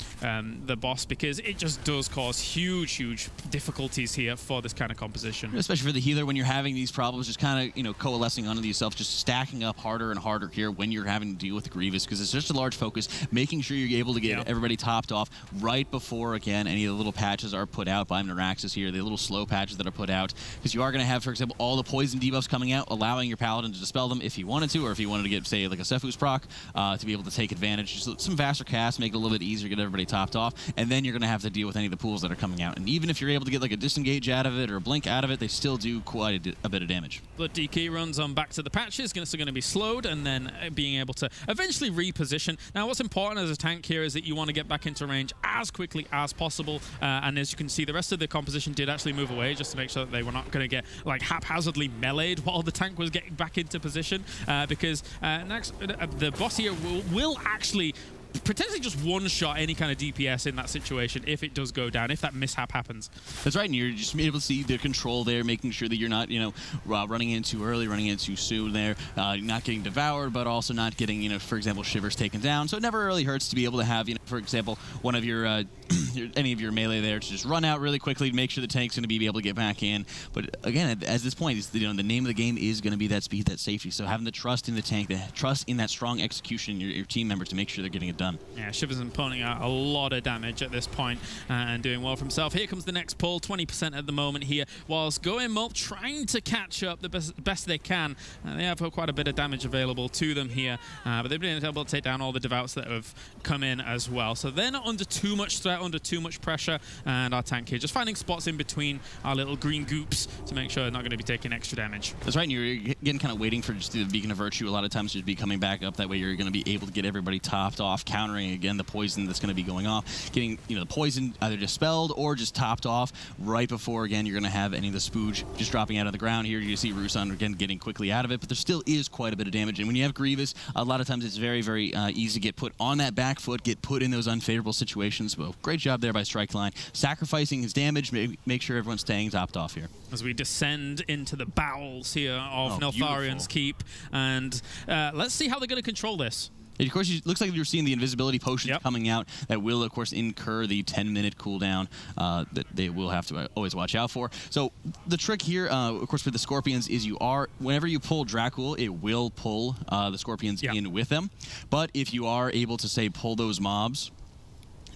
the boss, because it just does cause huge, huge difficulties here for this kind of composition. Especially for the healer, when you're having these problems, just kind of, coalescing onto yourself, just stacking up harder and harder here when you're having to deal with the Grievous, because it's just a large focus, making sure you're able to get everybody topped off right before, again, any of the little patches are put out by Neuraxis here, the little slow patches that are put out, because you are going to have, for example, all the poison debuffs coming out, allowing your Paladin to dispel them if he wanted to, or if he wanted to get, say, like a Sephuz proc, to be able to take advantage. Just some faster casts, make it a little bit easier, get everybody topped off, and then you're going to have to deal with any of the pools that are coming out. And even if you're able to get like a disengage out of it or a blink out of it, they still do quite a bit of damage. Blood DK runs on back to the patches, still going to be slowed, and then being able to eventually reposition. Now, what's important as a tank here is that you want to get back into range as quickly as possible, and as you can see, the rest of the composition did actually move away just to make sure that they were not going to get like haphazardly meleeed while the tank was getting back into position, because next, the boss here will actually potentially just one-shot any kind of DPS in that situation if it does go down, if that mishap happens. That's right, and you're just able to see the control there, making sure that you're not, running in too early, running in too soon there, not getting devoured, but also not getting, for example, shivers taken down. So it never really hurts to be able to have, for example, one of your, any of your melee there to just run out really quickly to make sure the tank's going to be able to get back in. But again, at this point, the name of the game is going to be that speed, that safety. So having the trust in the tank, the trust in that strong execution, your team members to make sure they're getting it done. Yeah, Shivers is pulling out a lot of damage at this point, and doing well for himself. Here comes the next pull, 20% at the moment here, whilst Goinmul trying to catch up the best they can. They have quite a bit of damage available to them here, but they've been able to take down all the devouts that have come in as well. So they're not under too much threat, under too much pressure, and our tank here just finding spots in between our little green goops to make sure they're not going to be taking extra damage. That's right, and you're again kind of waiting for just the Beacon of Virtue a lot of times to be coming back up. That way you're going to be able to get everybody topped off, countering again the poison that's going to be going off, getting the poison either dispelled or just topped off right before again you're going to have any of the spooge just dropping out of the ground here. You see Rusan again getting quickly out of it, but there still is quite a bit of damage. And when you have Grievous, a lot of times it's very, very easy to get put on that back foot, get put in those unfavorable situations. Well, great job there by Strikeline, sacrificing his damage, make sure everyone's staying topped off here. As we descend into the bowels here of Neltharion's Keep, and let's see how they're going to control this. And of course, it looks like you're seeing the invisibility potions coming out that will, of course, incur the 10-minute cooldown that they will have to always watch out for. So the trick here, of course, for the Scorpions is whenever you pull Dracul, it will pull the Scorpions in with them. But if you are able to, say, pull those mobs,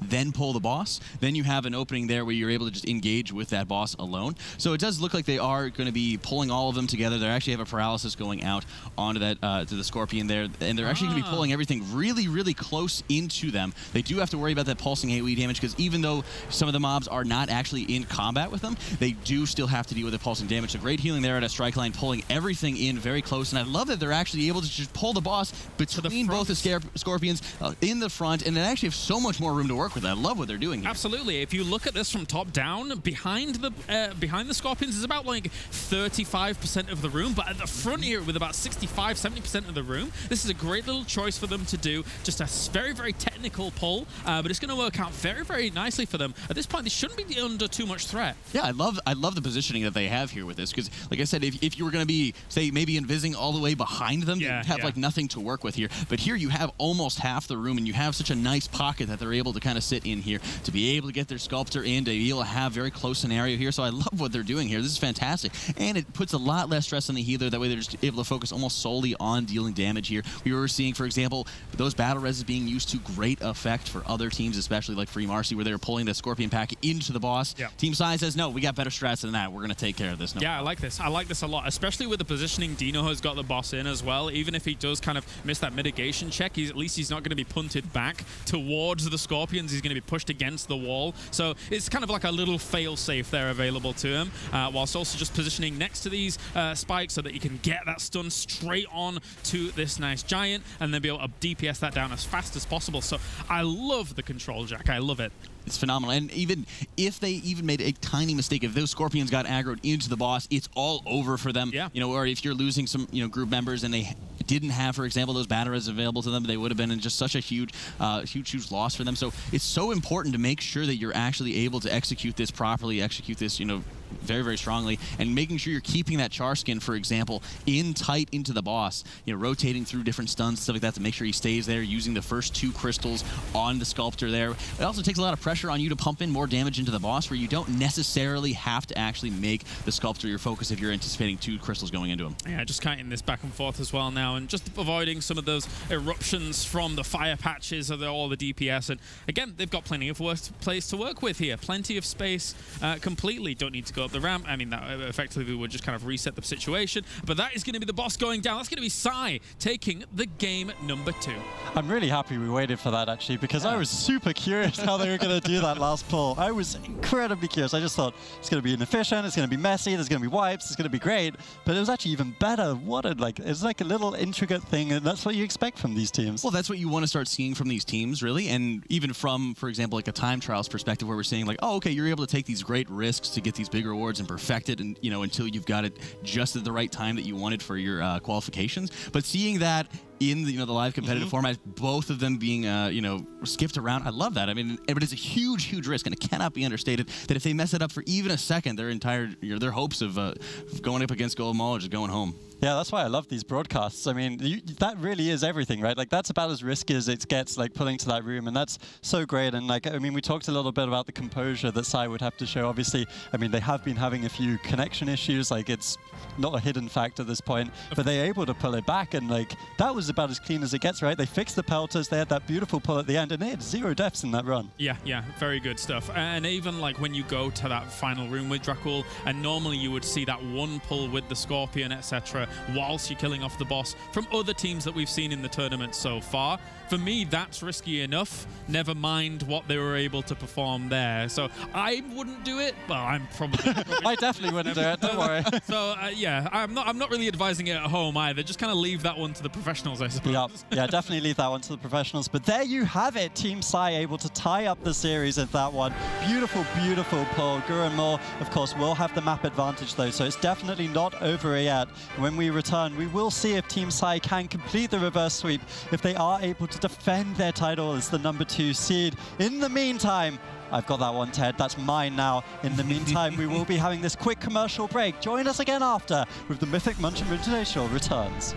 then pull the boss, then you have an opening there where you're able to just engage with that boss alone. So it does look like they are going to be pulling all of them together. They actually have a paralysis going out onto that to the Scorpion there, and they're actually going to be pulling everything really, really close into them. They do have to worry about that pulsing AoE damage, because even though some of the mobs are not actually in combat with them, they do still have to deal with the pulsing damage. So great healing there at a Strikeline, pulling everything in very close, and I love that they're actually able to just pull the boss between both the Scorpions in the front, and they actually have so much more room to work with. I love what they're doing here. Absolutely. If you look at this from top down, behind the Scorpions is about like 35% of the room, but at the front here with about 65-70% of the room, this is a great little choice for them to do. Just a very, very technical pull, but it's going to work out very, very nicely for them. At this point, they shouldn't be under too much threat. Yeah, I love the positioning that they have here with this, because like I said, if you were going to be, say, maybe invising all the way behind them, you'd have like nothing to work with here. But here you have almost half the room, and you have such a nice pocket that they're able to kind of sit in here to be able to get their Sculptor in, to be able to have very close scenario here. So I love what they're doing here. This is fantastic. And it puts a lot less stress on the healer. That way they're just able to focus almost solely on dealing damage here. We were seeing, for example, those battle reses being used to great effect for other teams, especially like Free Marcy, where they were pulling the Scorpion pack into the boss. Team Sigh says, no, we got better strats than that. We're going to take care of this. I like this. I like this a lot, especially with the positioning Dino has got the boss in as well. Even if he does kind of miss that mitigation check, at least he's not going to be punted back towards the Scorpions Scorpions, he's going to be pushed against the wall. So it's kind of like a little fail-safe there available to him, whilst also just positioning next to these spikes so that you can get that stun straight on to this nice giant and then be able to DPS that down as fast as possible. So I love the control, Jack. I love it. It's phenomenal. And even if they even made a tiny mistake, if those Scorpions got aggroed into the boss, it's all over for them. Yeah. You know, or if you're losing some, you know, group members and they didn't have, for example, those batteries available to them, they would have been in just such a huge loss for them. So it's so important to make sure that you're actually able to execute this properly, execute this, you know, very, very strongly, and making sure you're keeping that char skin, for example, in tight into the boss, you know, rotating through different stuns, stuff like that, to make sure he stays there, using the first 2 crystals on the sculptor there. It also takes a lot of pressure on you to pump in more damage into the boss, where you don't necessarily have to actually make the sculptor your focus if you're anticipating 2 crystals going into him. Yeah, just kiting this back and forth as well now, and just avoiding some of those eruptions from the fire patches of all the DPS. And again, they've got plenty of place to work with here. Plenty of space completely. Don't need to go up the ramp. I mean, that effectively would just kind of reset the situation. But that is going to be the boss going down. That's going to be Sigh taking the game number 2. I'm really happy we waited for that, actually, because I was super curious how they were going to do that last pull. I was incredibly curious. I just thought it's going to be inefficient, it's going to be messy, there's going to be wipes, it's going to be great. But it was actually even better. It's like a little intricate thing, and that's what you expect from these teams. Well, that's what you want to start seeing from these teams, really. And even from, for example, like a time trials perspective, where we're saying like, oh, okay, you're able to take these great risks to get these big rewards and perfect it, and, you know, until you've got it just at the right time that you wanted for your qualifications. But seeing that in the, you know, the live competitive format, both of them being, you know, skipped around, I love that. I mean, but it's a huge, huge risk, and it cannot be understated that if they mess it up for even a second, their hopes of going up against Goinmul are just going home. Yeah, that's why I love these broadcasts. I mean, that really is everything, right? Like, that's about as risky as it gets, like, pulling to that room, and that's so great. And, like, I mean, we talked a little bit about the composure that Sigh would have to show. Obviously, I mean, they have been having a few connection issues. Like, it's not a hidden fact at this point, but they're able to pull it back, and, like, that was about as clean as it gets, right? They fixed the pelters, they had that beautiful pull at the end, and they had 0 deaths in that run. Yeah, very good stuff. And even, like, when you go to that final room with Dracul, and normally you would see that one pull with the Scorpion, etc., whilst you're killing off the boss from other teams that we've seen in the tournament so far. For me, that's risky enough, never mind what they were able to perform there. So I wouldn't do it, but I'm probably... I definitely wouldn't do it, don't worry. So yeah, I'm not really advising it at home either. Just kind of leave that one to the professionals, I suppose. Yeah, definitely leave that one to the professionals. But there you have it, Team Sigh able to tie up the series at that one. Beautiful, beautiful pull. Goinmul, of course, will have the map advantage though, so it's definitely not over yet. When we return, we will see if Team Sigh can complete the reverse sweep, if they are able to defend their title as the number 2 seed. In the meantime, I've got that one, Ted. That's mine now. In the meantime, we will be having this quick commercial break. Join us again after with the Mythic Dungeon Invitational returns.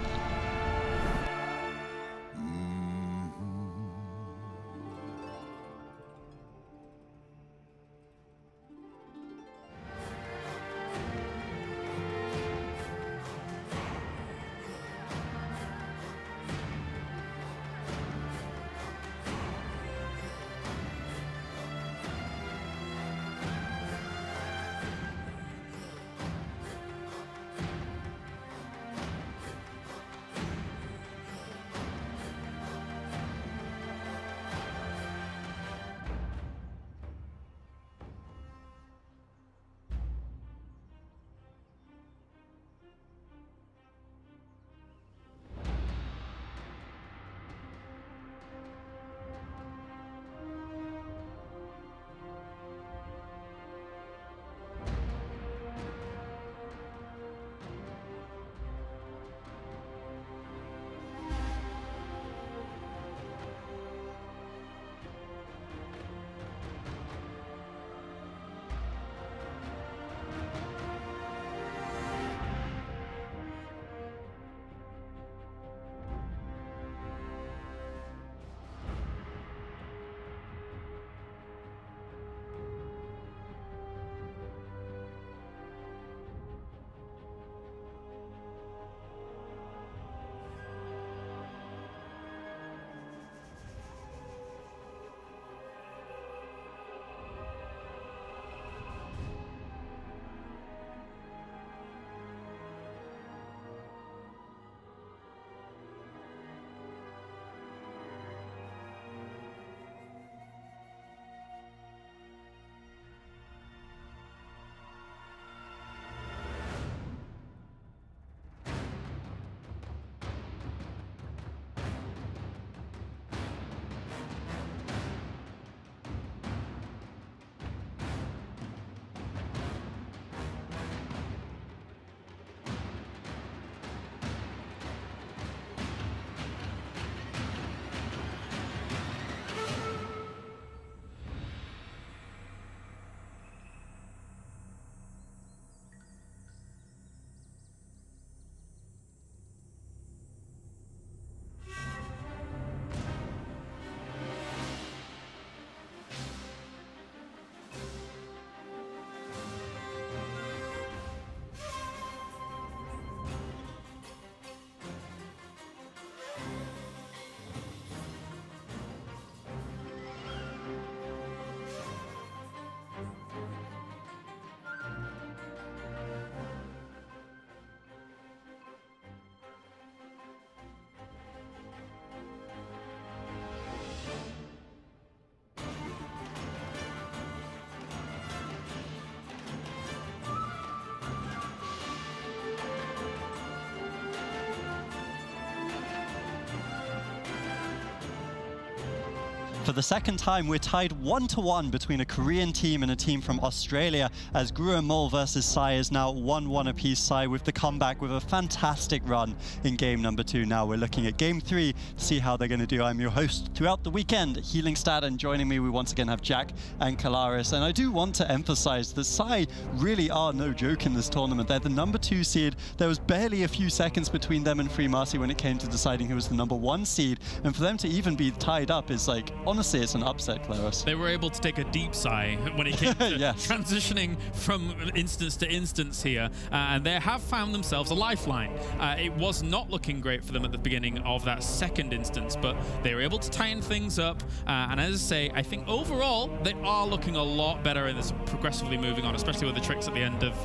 For the second time, we're tied 1-1 between a Korean team and a team from Australia, as Goinmul versus Sigh is now 1-1 apiece. Sigh with the comeback with a fantastic run in game number 2. Now we're looking at game 3 to see how they're going to do. I'm your host throughout the weekend, Healing Stat, and joining me we once again have Jack and Kalaris. And I do want to emphasize that Sigh really are no joke in this tournament. They're the number 2 seed. There was barely a few seconds between them and Free Marcy when it came to deciding who was the number 1 seed. And for them to even be tied up is like, honestly, it's an upset, Claris. They were able to take a deep sigh when it came to yes. transitioning from instance to instance here, and they have found themselves a lifeline. It was not looking great for them at the beginning of that second instance, but they were able to tighten things up, and as I say, I think overall they are looking a lot better and it's progressively moving on, especially with the tricks at the end of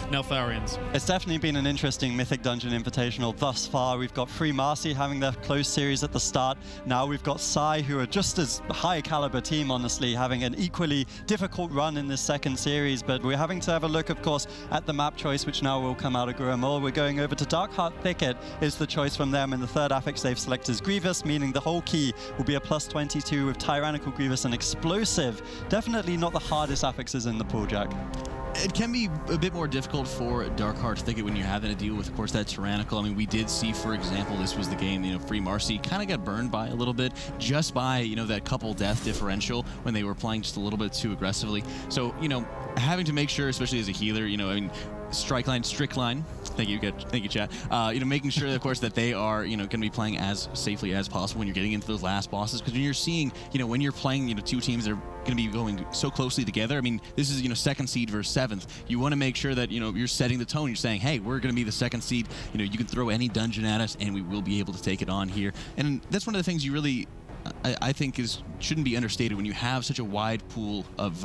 Neltharians. It's definitely been an interesting Mythic Dungeon Invitational thus far. We've got Free Marcy having their close series at the start. Now we've got Sigh, who are just as high caliber team, honestly, having an equally difficult run in this second series, but we're having to have a look, of course, at the map choice, which now will come out of Goinmul. We're going over to Darkheart Thicket is the choice from them, and the third affix they've selected is Grievous, meaning the whole key will be a +22 with Tyrannical Grievous and Explosive. Definitely not the hardest affixes in the pool, Jack. It can be a bit more difficult for Darkheart Thicket when you're having to deal with, of course, that Tyrannical. I mean, we did see, for example, this was the game, Free Marcy kind of got burned by a little bit just by, that couple death differential when they were playing just a little bit too aggressively. So, having to make sure, especially as a healer, strike line, strict line. Thank you, chat. Making sure, of course, that they are, going to be playing as safely as possible when you're getting into those last bosses. Because when you're seeing, when you're playing, 2 teams that are going to be going so closely together. I mean, this is, second seed versus 7th. You want to make sure that, you're setting the tone. You're saying, hey, we're going to be the second seed. You can throw any dungeon at us, and we will be able to take it on here. And that's one of the things you really, I think shouldn't be understated when you have such a wide pool of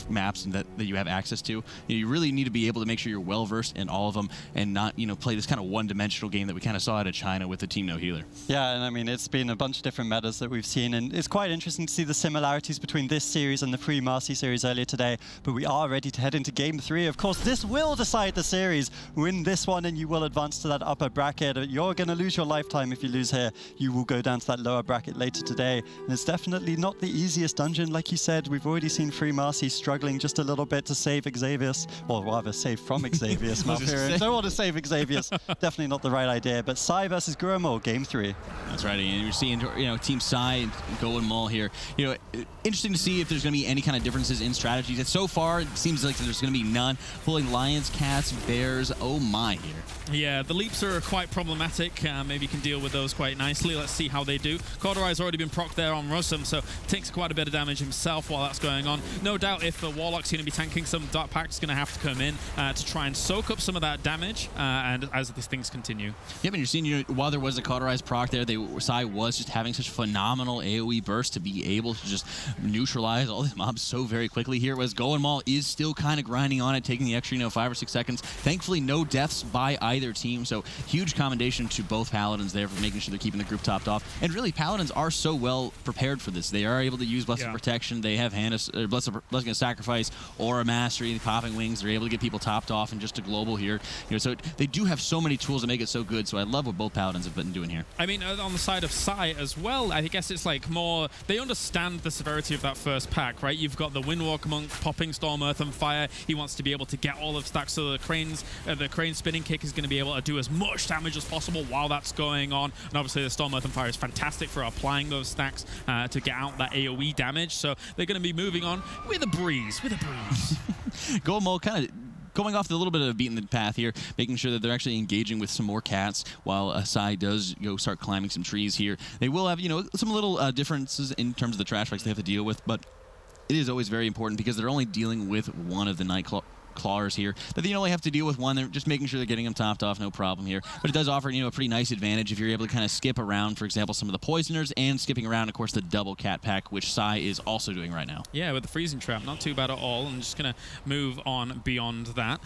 maps and that you have access to. You really need to be able to make sure you're well versed in all of them and not play this kind of one-dimensional game that we kind of saw out of China with the team no healer. Yeah, and I mean it's been a bunch of different metas that we've seen, and it's quite interesting to see the similarities between this series and the Free Marcy series earlier today. But we are ready to head into game 3. Of course, this will decide the series. Win this one and you will advance to that upper bracket. You're going to lose your lifetime if you lose here. You will go down to that lower bracket later today. And it's definitely not the easiest dungeon. Like you said, we've already seen Free Marcy struggling just a little bit to save Xavius, or rather save from Xavius. I don't want to save Xavius. Definitely not the right idea. But Sigh versus Goinmul, game 3. That's right, and you're seeing Team Sigh and Goinmul here. Interesting to see if there's going to be any kind of differences in strategies. And so far, it seems like there's going to be none. Pulling lions, cats, bears. Oh my here. Yeah, the leaps are quite problematic. Maybe you can deal with those quite nicely. Let's see how they do. Cauterized already been procced there on Rusum, so takes quite a bit of damage himself while that's going on. No doubt if the Warlock's going to be tanking some, Dark Pack's going to have to come in to try and soak up some of that damage and as these things continue. Yeah, but you're seeing, while there was a Cauterized proc there, Sigh was just having such phenomenal AoE burst to be able to just neutralize all these mobs so very quickly here, whereas Goinmul is still kind of grinding on it, taking the extra, 5 or 6 seconds. Thankfully, no deaths by either team, so huge commendation to both Paladins there for making sure they're keeping the group topped off. And really, Paladins are so well prepared for this. They are able to use Blessed Protection. They have Blessing of Sacrifice, Aura Mastery, Popping Wings. They're able to get people topped off in just a global here. So they do have so many tools to make it so good. So I love what both Paladins have been doing here. I mean, on the side of Sigh as well, I guess it's like more, they understand the severity of that first pack, right? You've got the Windwalk Monk popping Storm, Earth, and Fire. He wants to be able to get all of stacks, so the crane spinning kick is going to be able to do as much damage as possible while that's going on. And obviously the Storm, Earth, and Fire is fantastic for applying those stacks to get out that AoE damage. So they're going to be moving on with a breeze, Goinmul kind of going off a little bit of a beaten path here, making sure that they're actually engaging with some more cats while Sigh does start climbing some trees here. They will have, some little differences in terms of the trash packs they have to deal with, but it is always very important because they're only dealing with one of the Clawers here, but they only have to deal with one. They're just making sure they're getting them topped off, no problem here. But it does offer, a pretty nice advantage if you're able to kind of skip around, for example, some of the Poisoners, and skipping around, of course, the double cat pack, which Sigh is also doing right now. Yeah, with the Freezing Trap, not too bad at all. I'm just going to move on beyond that.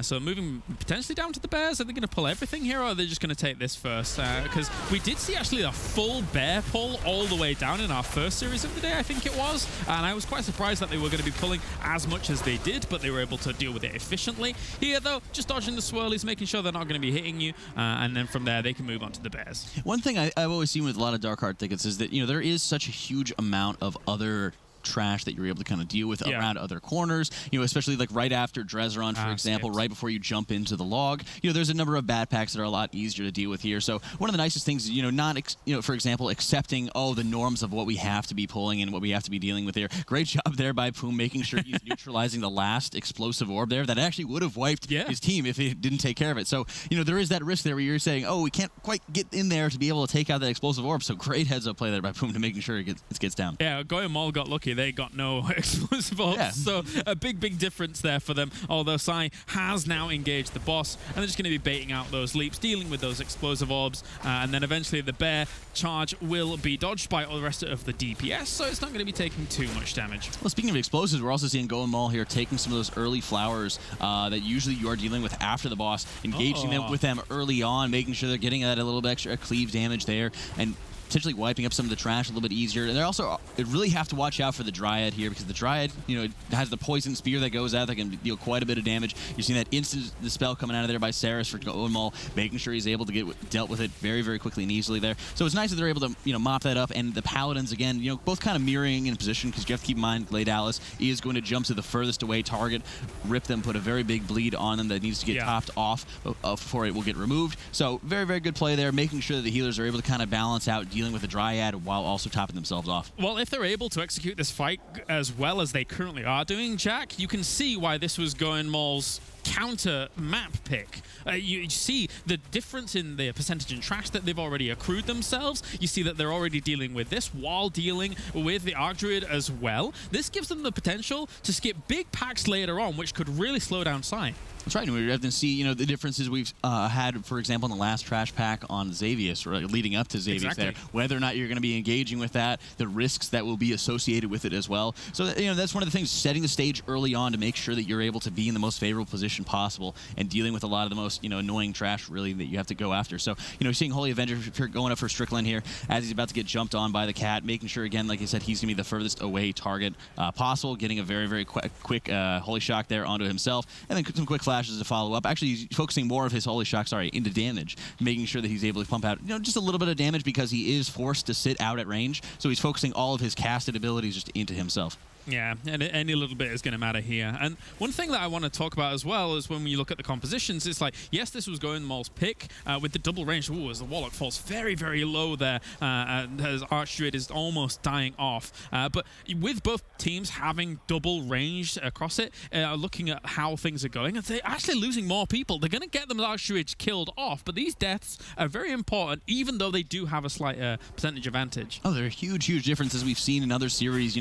So moving potentially down to the bears. Are they going to pull everything here, or are they just going to take this first? Because we did see actually a full bear pull all the way down in our first series of the day, I think it was. And I was quite surprised that they were going to be pulling as much as they did, but they were able to deal with it efficiently. Here, though, just dodging the swirlies, making sure they're not going to be hitting you, and then from there, they can move on to the bears. One thing I've always seen with a lot of Dark Heart tickets is that, there is such a huge amount of other trash that you're able to kind of deal with around other corners, especially like right after Drezeron, for example, right before you jump into the log. There's a number of bad packs that are a lot easier to deal with here. So one of the nicest things is, not, for example, accepting, the norms of what we have to be pulling and what we have to be dealing with here. Great job there by Poom, making sure he's neutralizing the last explosive orb there that actually would have wiped his team if he didn't take care of it. So, there is that risk there where you're saying, we can't quite get in there to be able to take out that explosive orb. So great heads up play there by Poom to making sure it gets down. Yeah, Goinmul got lucky. They got no explosive orbs, so a big difference there for them. Although Sigh has now engaged the boss, and they're just going to be baiting out those leaps, dealing with those explosive orbs, and then eventually the bear charge will be dodged by all the rest of the DPS, so it's not going to be taking too much damage. Well, speaking of explosives, we're also seeing Goinmul here taking some of those early flowers that usually you are dealing with after the boss, engaging them with them early on, making sure they're getting that a little bit extra cleave damage there, and potentially wiping up some of the trash a little bit easier. And they also really have to watch out for the Dryad here, because the Dryad, it has the poison spear that goes out that can deal quite a bit of damage. You're seeing that instant dispel coming out of there by Saris for Goinmul, making sure he's able to get dealt with it very quickly and easily there. So it's nice that they're able to, mop that up. And the Paladins, again, both kind of mirroring in position, because you have to keep in mind Glade Atlas is going to jump to the furthest away target, rip them, put a very big bleed on them that needs to get topped off before it will get removed. So very good play there, making sure that the healers are able to kind of balance out dealing with the Dryad while also topping themselves off. Well, if they're able to execute this fight as well as they currently are doing, Jack, you can see why this was Goinmul's counter map pick. You see the difference in the percentage in trash that they've already accrued themselves. You see that they're already dealing with this while dealing with the Archdruid as well. This gives them the potential to skip big packs later on, which could really slow down Sigh. That's right. And we have to see, the differences we've had, for example, in the last trash pack on Xavius, or leading up to Xavius there, whether or not you're going to be engaging with that, the risks that will be associated with it as well. So, that's one of the things, setting the stage early on to make sure that you're able to be in the most favorable position possible and dealing with a lot of the most, annoying trash, really, that you have to go after. So, seeing Holy Avenger going up for Strickland here as he's about to get jumped on by the cat, making sure, again, like I said, he's going to be the furthest away target possible, getting a very quick Holy Shock there onto himself, and then some quick flashes to follow up. Actually, he's focusing more of his Holy Shock, into damage, making sure that he's able to pump out, just a little bit of damage because he is forced to sit out at range. So he's focusing all of his casted abilities just into himself. Yeah, and any little bit is going to matter here. And one thing that I want to talk about as well is when you look at the compositions, it's like, yes, this was Goinmul's pick with the double range. Ooh, as the Warlock falls very low there, as Archdruid is almost dying off. But with both teams having double range across it, looking at how things are going, they're actually losing more people. They're going to get them Archdruids killed off, but these deaths are very important, even though they do have a slight percentage advantage. Oh, they're huge differences we've seen in other series,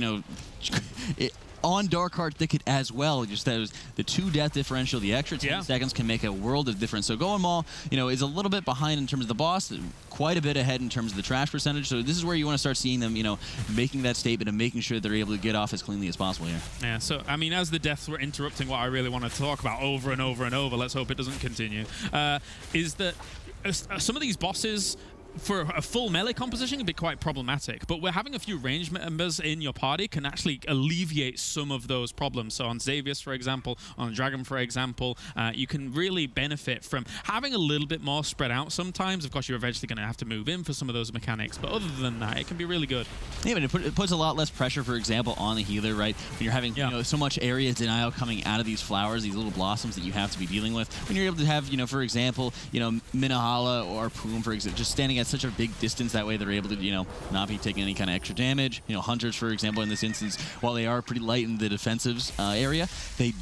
on Dark Heart Thicket as well. Just that the 2 death differential, the extra 10 seconds can make a world of difference. So Goinmul, is a little bit behind in terms of the boss, quite a bit ahead in terms of the trash percentage. So this is where you want to start seeing them, making that statement and making sure they're able to get off as cleanly as possible here. Yeah, so, I mean, as the deaths were interrupting what I really want to talk about over and over, let's hope it doesn't continue, is that some of these bosses, for a full melee composition, can be quite problematic, but we're having a few range members in your party can actually alleviate some of those problems. So on Xavius, for example, on Dragon, for example, you can really benefit from having a little bit more spread out sometimes. Of course, you're eventually going to have to move in for some of those mechanics, but other than that, it can be really good. Yeah, but it puts a lot less pressure, for example, on the healer, right? When you're having so much area denial coming out of these flowers, these little blossoms that you have to be dealing with. When you're able to have, for example, Minahala or Poom, for example, just standing at such a big distance, that way they're able to, not be taking any kind of extra damage. Hunters, for example, in this instance, while they are pretty light in the defensives area, they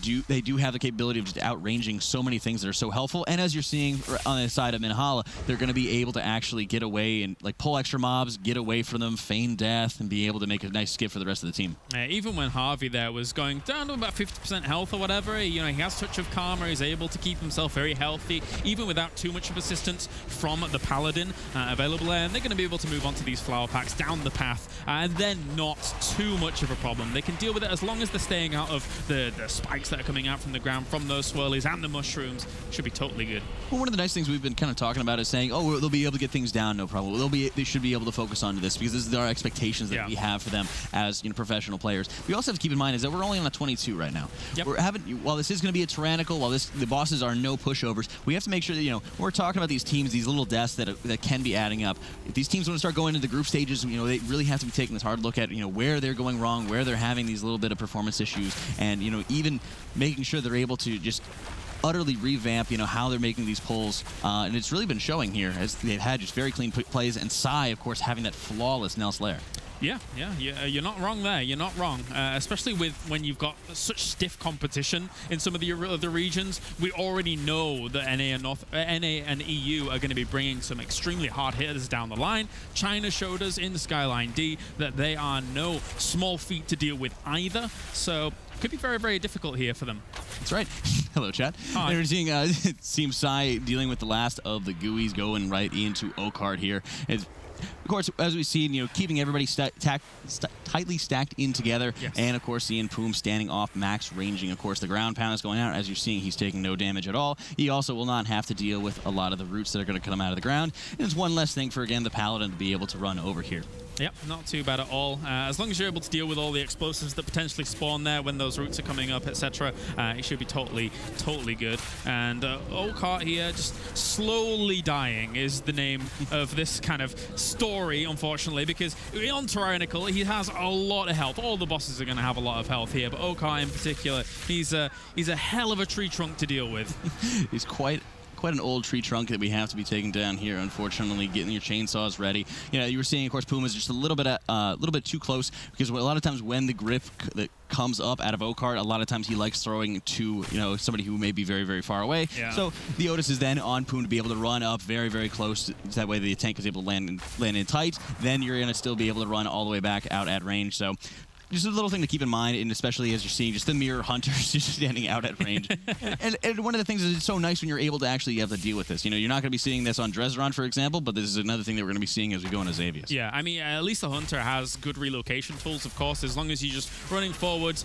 do have the capability of just outranging so many things that are so helpful. And as you're seeing on the side of Minahala, they're going to be able to actually get away and pull extra mobs, get away from them, feign death, and be able to make a nice skip for the rest of the team. Even when Harvey there was going down to about 50% health or whatever, he has Touch of Karma, he's able to keep himself very healthy, even without too much of assistance from the Paladin. available there, and they're going to be able to move on to these flower packs down the path, and then not too much of a problem. They can deal with it as long as they're staying out of the spikes that are coming out from the ground from those swirlies and the mushrooms. Should be totally good. Well, one of the nice things we've been kind of talking about is saying, oh, they'll be able to get things down, no problem. They should be able to focus on this because this is our expectations that we have for them as professional players. We also have to keep in mind is that we're only on a 22 right now. Yep. While this is going to be a tyrannical, while the bosses are no pushovers, we have to make sure that we're talking about these teams, these little deaths that can be adding up. If these teams want to start going into the group stages, they really have to be taking this hard look at where they're going wrong, where they're having these little bit of performance issues, and even making sure they're able to just utterly revamp, how they're making these pulls, and it's really been showing here as they've had just very clean plays, and Sigh, of course, having that flawless Nels Lair. Yeah, you're not wrong there. You're not wrong, especially when you've got such stiff competition in some of the other regions. We already know that NA and EU are going to be bringing some extremely hard hitters down the line. China showed us in Skyline D that they are no small feat to deal with either, so could be very, very difficult here for them. That's right. Hello, chat. Hi. We're seeing it seems Sigh dealing with the last of the GUIs going right into Okard here. Of course, as we've seen, keeping everybody tightly stacked in together, yes. And of course, seeing Poom standing off, max ranging. Of course, the ground pound is going out. As you're seeing, he's taking no damage at all. He also will not have to deal with a lot of the roots that are going to come out of the ground. And it's one less thing for, again, the Paladin to be able to run over here. Yep, not too bad at all. As long as you're able to deal with all the explosives that potentially spawn there when those roots are coming up, etc., it should be totally good. And Okard here, just slowly dying is the name of this kind of story, unfortunately, because on Tyrannical, he has a lot of health. All the bosses are going to have a lot of health here, but Okard in particular, he's a hell of a tree trunk to deal with. He's quite an old tree trunk that we have to be taking down here, unfortunately, getting your chainsaws ready. You were seeing, of course, Puma is just a little bit too close, because a lot of times when the grip that comes up out of Okard, a lot of times he likes throwing to, somebody who may be very, very far away. Yeah. So the Otis is then on Puma to be able to run up very, very close. That way the tank is able to land in tight. Then you're going to still be able to run all the way back out at range. So just a little thing to keep in mind, and especially as you're seeing just the mirror hunters just standing out at range. and one of the things is it's so nice when you're able to actually have to deal with this. You're not going to be seeing this on Dresderon, for example, but this is another thing that we're going to be seeing as we go into Xavius. Yeah, I mean, at least the Hunter has good relocation tools, of course, as long as you're just running forwards,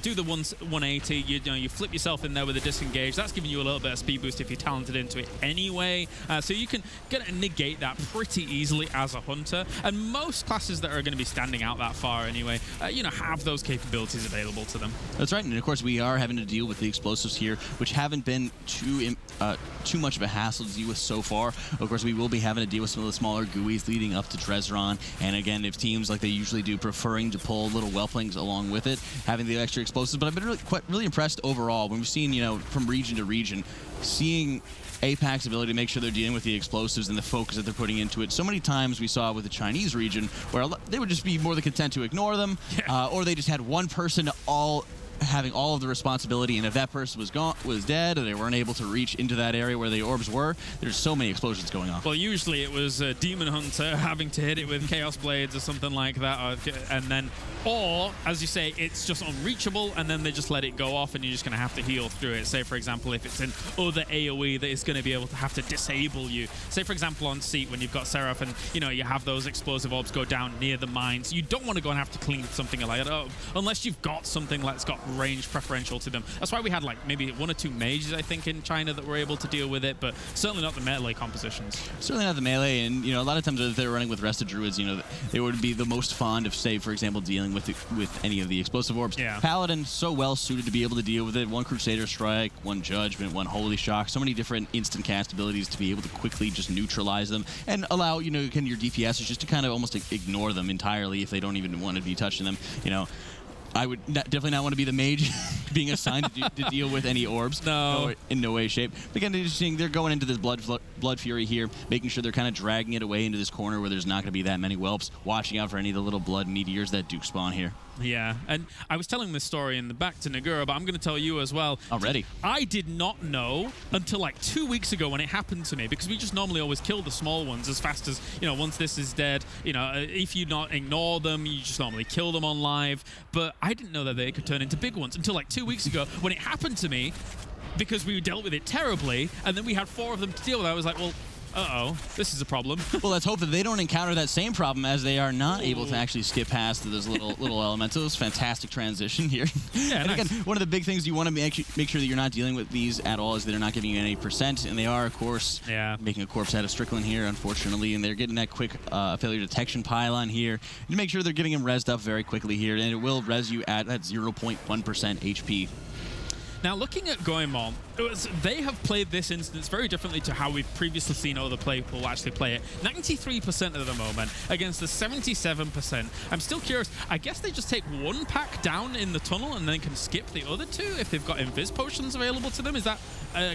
do the 180, you flip yourself in there with a disengage. That's giving you a little bit of speed boost if you're talented into it anyway. So you can negate that pretty easily as a Hunter. And most classes that are going to be standing out that far anyway, have those capabilities available to them. That's right, and of course we are having to deal with the explosives here, which haven't been too much of a hassle to deal with so far. Of course, we will be having to deal with some of the smaller GUIs leading up to Dresderon, and again, if teams like they usually do, preferring to pull little whelplings along with it, having the extra explosives. But I've been really impressed overall when we've seen, from region to region, seeing APAC's ability to make sure they're dealing with the explosives and the focus that they're putting into it. So many times we saw with the Chinese region where they would just be more than content to ignore them, or they just had one person having all of the responsibility, and if that person was dead, or they weren't able to reach into that area where the orbs were, there's so many explosions going on. Well, usually it was a Demon Hunter having to hit it with Chaos Blades or something like that, or as you say, it's just unreachable, and then they just let it go off, and you're just going to have to heal through it. Say, for example, if it's an other AoE that is going to be able to have to disable you. Say, for example, on Seat, when you've got Seraph and, you have those explosive orbs go down near the mines, you don't want to go and have to clean something like that up, unless you've got something that's got range preferential to them. That's why we had maybe 1 or 2 mages, I think, in China that were able to deal with it, but certainly not the melee compositions. Certainly not the melee, and a lot of times if they're running with Rested Druids, they would be the most fond of, say, for example, dealing with any of the explosive orbs. Yeah. Paladin, so well suited to be able to deal with it. 1 Crusader Strike, 1 Judgment, 1 Holy Shock, so many different instant cast abilities to be able to quickly just neutralize them and allow, again, your DPSs just to kind of almost ignore them entirely if they don't even want to be touching them. I would definitely not want to be the mage being assigned to deal with any orbs. No. In no way, shape. But again, they're going into this blood fury here, making sure they're kind of dragging it away into this corner where there's not going to be that many whelps, watching out for any of the little blood meteors that do spawn here. Yeah, and I was telling this story in the back to Nagura, but I'm going to tell you as well. Already? I did not know until 2 weeks ago when it happened to me, because we just normally always kill the small ones as fast as, once this is dead, if you not ignore them, you just normally kill them on live. But I didn't know that they could turn into big ones until 2 weeks ago when it happened to me, because we dealt with it terribly, and then we had 4 of them to deal with. I was like, well, uh-oh, this is a problem. Well, let's hope that they don't encounter that same problem as they are not able to actually skip past those little elementals. Fantastic transition here. Yeah, and nice. again, one of the big things you want to make sure that you're not dealing with these at all is they're not giving you any percent, and they are, of course, making a corpse out of Strickland here, unfortunately, and they're getting that quick failure detection pile on here to make sure they're getting him rezzed up very quickly here, and it will res you at 0.1% HP. Now, looking at Goinmul, they have played this instance very differently to how we've previously seen other people actually play it. 93% at the moment against the 77%. I'm still curious. I guess they just take one pack down in the tunnel and then can skip the other two if they've got invis potions available to them. Is that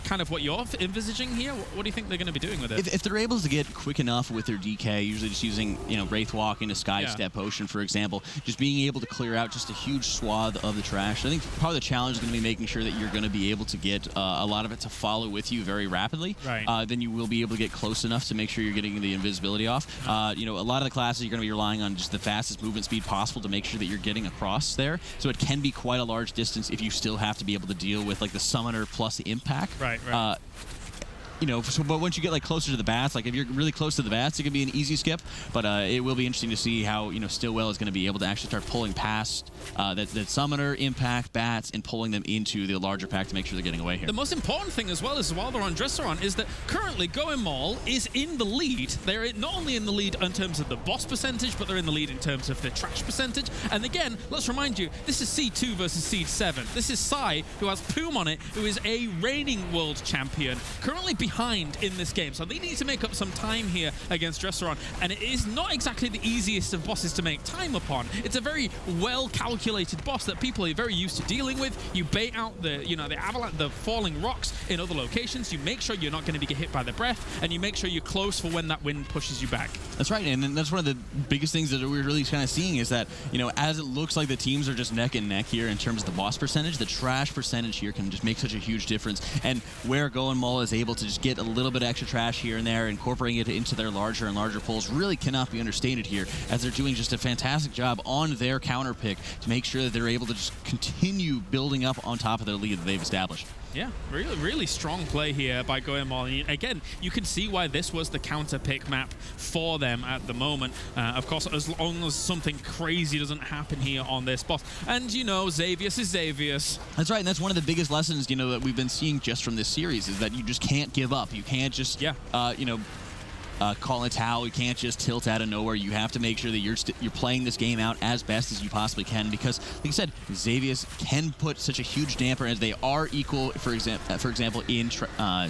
kind of what you're envisaging here? What do you think they're going to be doing with it? If they're able to get quick enough with their DK, usually just using Wraith Walk into Sky Step Potion, for example, just being able to clear out just a huge swath of the trash. I think part of the challenge is going to be making sure that you're going to be able to get a lot of it to follow with you very rapidly. Right. Then you will be able to get close enough to make sure you're getting the invisibility off. A lot of the classes you're going to be relying on just the fastest movement speed possible to make sure that you're getting across there. So it can be quite a large distance if you still have to be able to deal with like the summoner plus the impact. Right. But once you get like closer to the bats, like if you're really close to the bats, it can be an easy skip. But it will be interesting to see how Stillwell is going to be able to actually start pulling past that summoner, impact, bats, and pulling them into the larger pack to make sure they're getting away here. The most important thing as well is while they're on Dresseron is that currently Goinmul is in the lead. They're not only in the lead in terms of the boss percentage, but they're in the lead in terms of the trash percentage. And again, let's remind you, this is Seed 2 versus Seed 7. This is Sigh, who has Poom on it, who is a reigning world champion, currently behind in this game. So they need to make up some time here against Dresseron. And it is not exactly the easiest of bosses to make time upon. It's a very well-calculated boss that people are very used to dealing with. You bait out the avalanche, the falling rocks in other locations. You make sure you're not going to be hit by the breath, and you make sure you're close for when that wind pushes you back. That's right, and that's one of the biggest things that we're really kind of seeing is that, as it looks like the teams are just neck and neck here in terms of the boss percentage, the trash percentage here can just make such a huge difference. And where Goinmul is able to just get a little bit of extra trash here and there, incorporating it into their larger and larger pulls, really cannot be understated here, as they're doing just a fantastic job on their counter pick to make sure that they're able to just continue building up on top of their lead that they've established. Yeah, really strong play here by Goinmul. Again, you can see why this was the counter pick map for them at the moment. Of course, as long as something crazy doesn't happen here on this boss. And, Xavius is Xavius. That's right, and that's one of the biggest lessons, that we've been seeing just from this series, is that you just can't give up. You can't just, call a towel. You can't just tilt out of nowhere. You have to make sure that you're playing this game out as best as you possibly can, because, like I said, Xavius can put such a huge damper, as they are equal, for example, in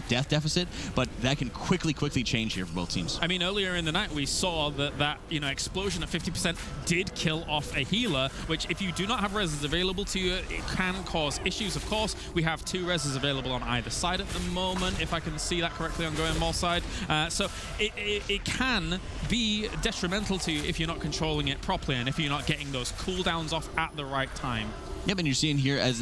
death deficit, but that can quickly change here for both teams. I mean, earlier in the night, we saw that explosion at 50% did kill off a healer, which if you do not have reses available to you, it can cause issues. Of course, we have 2 reses available on either side at the moment, if I can see that correctly on Goinmul's side. So it can be detrimental to you if you're not controlling it properly and if you're not getting those cooldowns off at the right time. Yep, and you're seeing here as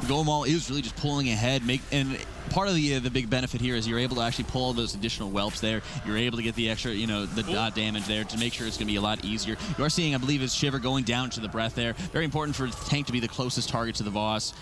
Goinmul is really just pulling ahead, and part of the big benefit here is you're able to actually pull those additional whelps there. You're able to get the extra, the dot damage there to make sure it's going to be a lot easier. You are seeing, I believe, is Shiver going down to the breath there. Very important for the tank to be the closest target to the boss,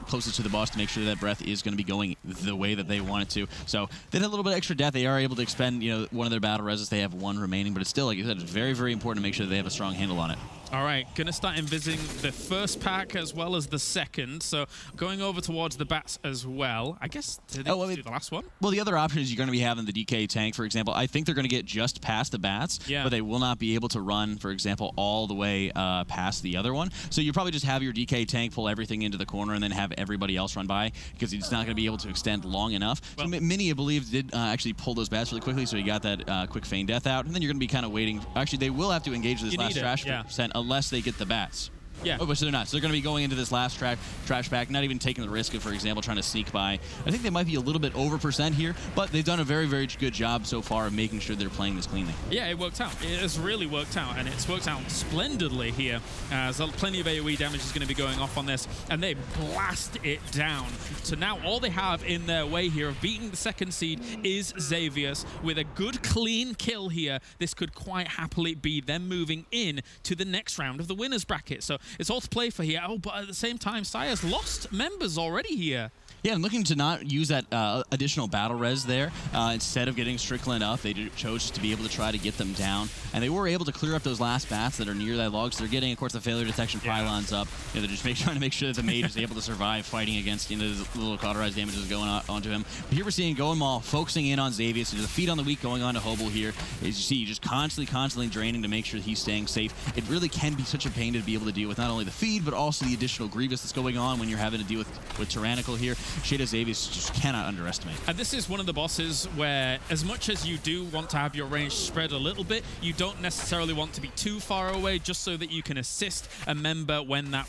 closest to the boss, to make sure that breath is going to be going the way that they want it to. So they had a little bit extra death. They are able to expend, one of their battle reses. They have 1 remaining, but it's still, like you said, it's very important to make sure that they have a strong handle on it. All right, going to start envisaging the first pack as well as the second. So going over towards the bats as well. I guess did they do the last one? Well, the other option is you're going to be having the DK tank, for example. I think they're going to get just past the bats, but they will not be able to run, for example, all the way past the other one. So you probably just have your DK tank pull everything into the corner and then have everybody else run by, because it's not going to be able to extend long enough. Well, so Mini, I believe, did actually pull those bats really quickly, so he got that quick feign death out. And then you're going to be kind of waiting. Actually, they will have to engage this last trash percent unless they get the bats. Yeah. Oh, but so they're not. So they're going to be going into this last trash pack, not even taking the risk of, for example, trying to sneak by. I think they might be a little bit over percent here, but they've done a very good job so far of making sure they're playing this cleanly. Yeah, it worked out. It has really worked out, and it's worked out splendidly here, as plenty of AoE damage is going to be going off on this, and they blast it down. So now all they have in their way here of beating the second seed is Xavius. With a good, clean kill here, this could quite happily be them moving in to the next round of the winner's bracket. So it's all to play for here. Oh, but at the same time, Sire's lost members already here. Yeah, I'm looking to not use that additional battle res there. Instead of getting Strickland up, they chose to be able to try to get them down. And they were able to clear up those last bats that are near that log. So they're getting, of course, the failure detection pylons up. You know, they're just trying to make sure that the mage is able to survive fighting against, you know, the little cauterized damages going onto him. But here we're seeing Goinmul focusing in on Xavius. And the feet on the weak going on to Hobel here. As you see, just constantly draining to make sure that he's staying safe. It really can be such a pain to be able to deal with not only the feed, but also the additional Grievous that's going on when you're having to deal with Tyrannical here. Shade of Xavius just cannot underestimate. And this is one of the bosses where, as much as you do want to have your range spread a little bit, you don't necessarily want to be too far away, just so that you can assist a member when that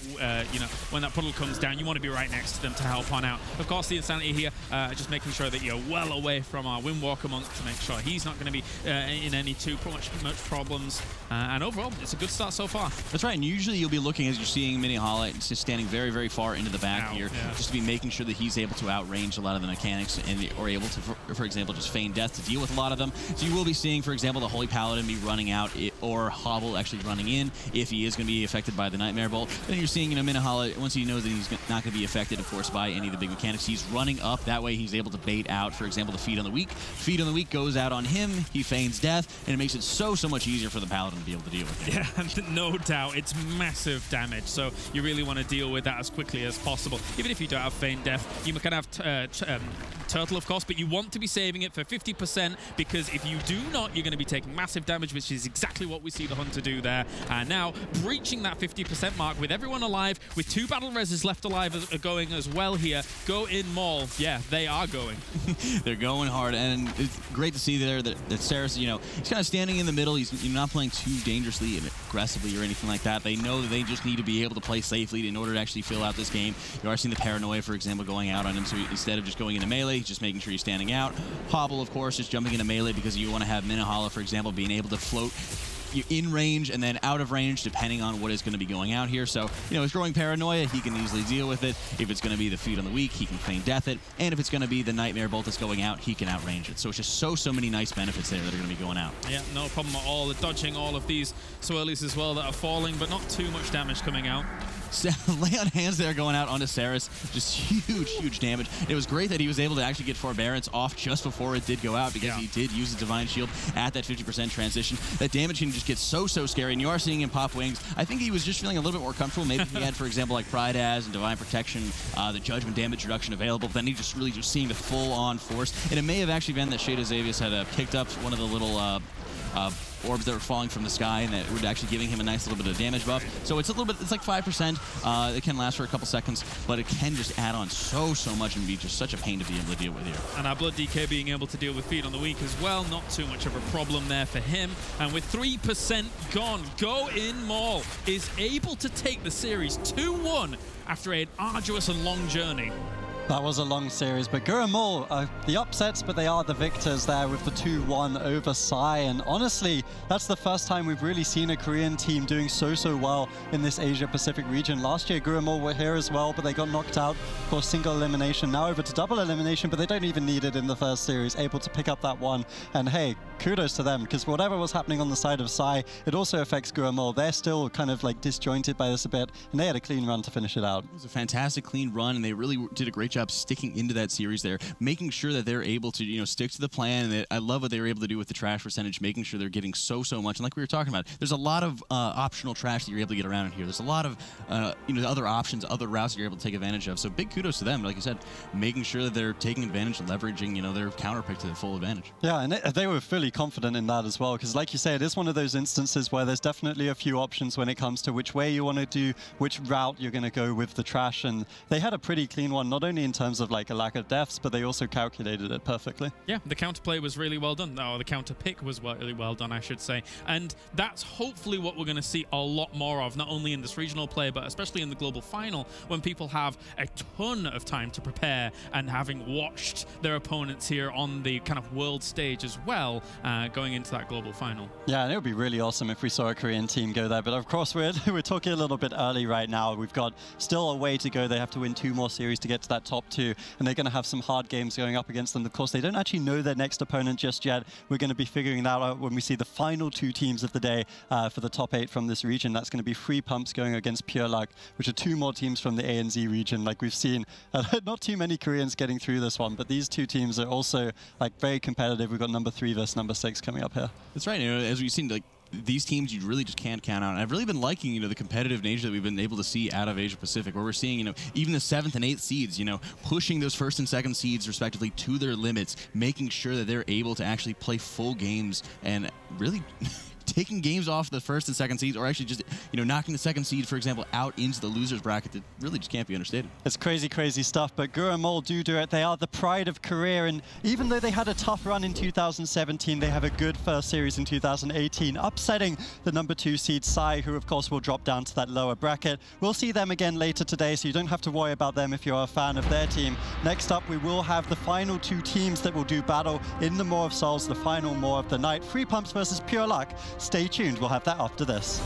when that puddle comes down. You want to be right next to them to help on out. Of course, the Insanity here, just making sure that you're well away from our Windwalker monk to make sure he's not going to be in any too much problems. And overall, it's a good start so far. That's right, and usually you'll be looking, as you're seeing Minnehala, it's just standing very far into the back here, just to be making sure that he's able to outrange a lot of the mechanics and or able to, for example, just feign death to deal with a lot of them. So you will be seeing, for example, the Holy Paladin be running out or Hobble actually running in if he is going to be affected by the Nightmare Bolt. Then you're seeing, you know, Minnehala, once he knows that he's not going to be affected, of course, by any of the big mechanics, he's running up. That way he's able to bait out, for example, the Feed on the Weak. Feed on the Weak goes out on him, he feigns death, and it makes it so much easier for the Paladin to be able to deal with it. Yeah, no doubt. It's massive damage, so you really want to deal with that as quickly as possible. Even if you don't have feign death, you can have Turtle, of course, but you want to be saving it for 50%, because if you do not, you're going to be taking massive damage, which is exactly what we see the Hunter do there. And now, breaching that 50% mark with everyone alive, with 2 battle reses left alive going as well here. Goinmul, yeah, they are going. They're going hard, and it's great to see there that Saris, you know, he's kind of standing in the middle. He's not playing too dangerously and aggressively or anything like that. They know that they just need to be able to play safely in order to actually fill out this game. You are seeing the Paranoia, for example, going out on him, so instead of just going into melee, he's just making sure he's standing out. Hobble, of course, just jumping into melee because you want to have Minnehala, for example, being able to float in range and then out of range depending on what is going to be going out here. So, you know, his growing Paranoia, he can easily deal with it. If it's going to be the Feed on the Weak, he can feign death it. And if it's going to be the Nightmare Bolt that's going out, he can outrange it. So it's just so many nice benefits there that are going to be going out. Yeah, no problem at all. Dodging all of these swirlies as well that are falling, but not too much damage coming out. Lay on Hands there going out onto Saris. Just huge damage. It was great that he was able to actually get Forbearance off just before it did go out, because he did use the Divine Shield at that 50% transition. That damage can just get so scary, and you are seeing him pop wings. I think he was just feeling a little bit more comfortable. Maybe he had, for example, like Pride As and Divine Protection, the Judgment damage reduction available, but then he just really seeing the full-on force. And it may have actually been that Shade of Xavius had picked up one of the little orbs that were falling from the sky, and that were actually giving him a nice little bit of damage buff. So it's a little bit, it's like 5%. It can last for a couple seconds, but it can just add on so much and be just such a pain to be able to deal with here. And our Blood DK being able to deal with Feed on the Weak as well, not too much of a problem there for him. And with 3% gone, Goinmul is able to take the series 2-1 after an arduous and long journey. That was a long series, but Goinmul, the upsets, but they are the victors there with the 2-1 over Sigh. And honestly, that's the first time we've really seen a Korean team doing so well in this Asia-Pacific region. Last year, Goinmul were here as well, but they got knocked out. Of course, single elimination, now over to double elimination, but they don't even need it in the first series, able to pick up that one. And hey, kudos to them, because whatever was happening on the side of Sigh, it also affects Goinmul. They're still kind of like disjointed by this a bit, and they had a clean run to finish it out. It was a fantastic clean run, and they really did a great job sticking into that series there, making sure that they're able to, you know, stick to the plan. And that I love what they were able to do with the trash percentage, making sure they're getting so much. And like we were talking about, there's a lot of optional trash that you're able to get around in here. There's a lot of you know, other options, other routes that you're able to take advantage of. So big kudos to them, like you said, making sure that they're taking advantage and leveraging, you know, their counter pick to the full advantage. Yeah, and they were fully confident in that as well, because like you say, it is one of those instances where there's definitely a few options when it comes to which way you want to do, which route you're going to go with the trash. And they had a pretty clean one, not only in terms of like a lack of deaths, but they also calculated it perfectly. Yeah, the counterplay was really well done. Or the counter pick was really well done, I should say. And that's hopefully what we're going to see a lot more of, not only in this regional play, but especially in the global final, when people have a ton of time to prepare, and having watched their opponents here on the kind of world stage as well, going into that global final. Yeah, and it would be really awesome if we saw a Korean team go there. But of course, we're talking a little bit early right now. We've got still a way to go. They have to win 2 more series to get to that top 2, and they're going to have some hard games going up against them. Of course, they don't actually know their next opponent just yet. We're going to be figuring that out when we see the final 2 teams of the day for the top 8 from this region. That's going to be Free Pumps going against Pure Luck, which are 2 more teams from the ANZ region. Like we've seen, not too many Koreans getting through this one, but these 2 teams are also like very competitive. We've got number 3 versus number 6 coming up here. That's right. You know, as we've seen, like these teams you really just can't count out. And I've really been liking, you know, the competitive nature that we've been able to see out of Asia Pacific, where we're seeing, you know, even the 7th and 8th seeds, you know, pushing those 1st and 2nd seeds respectively to their limits, making sure that they're able to actually play full games and really taking games off the 1st and 2nd seeds, or actually just, you know, knocking the 2nd seed, for example, out into the losers bracket that really just can't be understated. It's crazy, crazy stuff, but Goinmul do it. They are the pride of Korea, and even though they had a tough run in 2017, they have a good first series in 2018, upsetting the number 2 seed Sigh, who of course will drop down to that lower bracket. We'll see them again later today, so you don't have to worry about them if you're a fan of their team. Next up, we will have the final 2 teams that will do battle in the Maw of Souls, the final Maw of the night. Free Pumps versus Pure Luck. Stay tuned, we'll have that after this.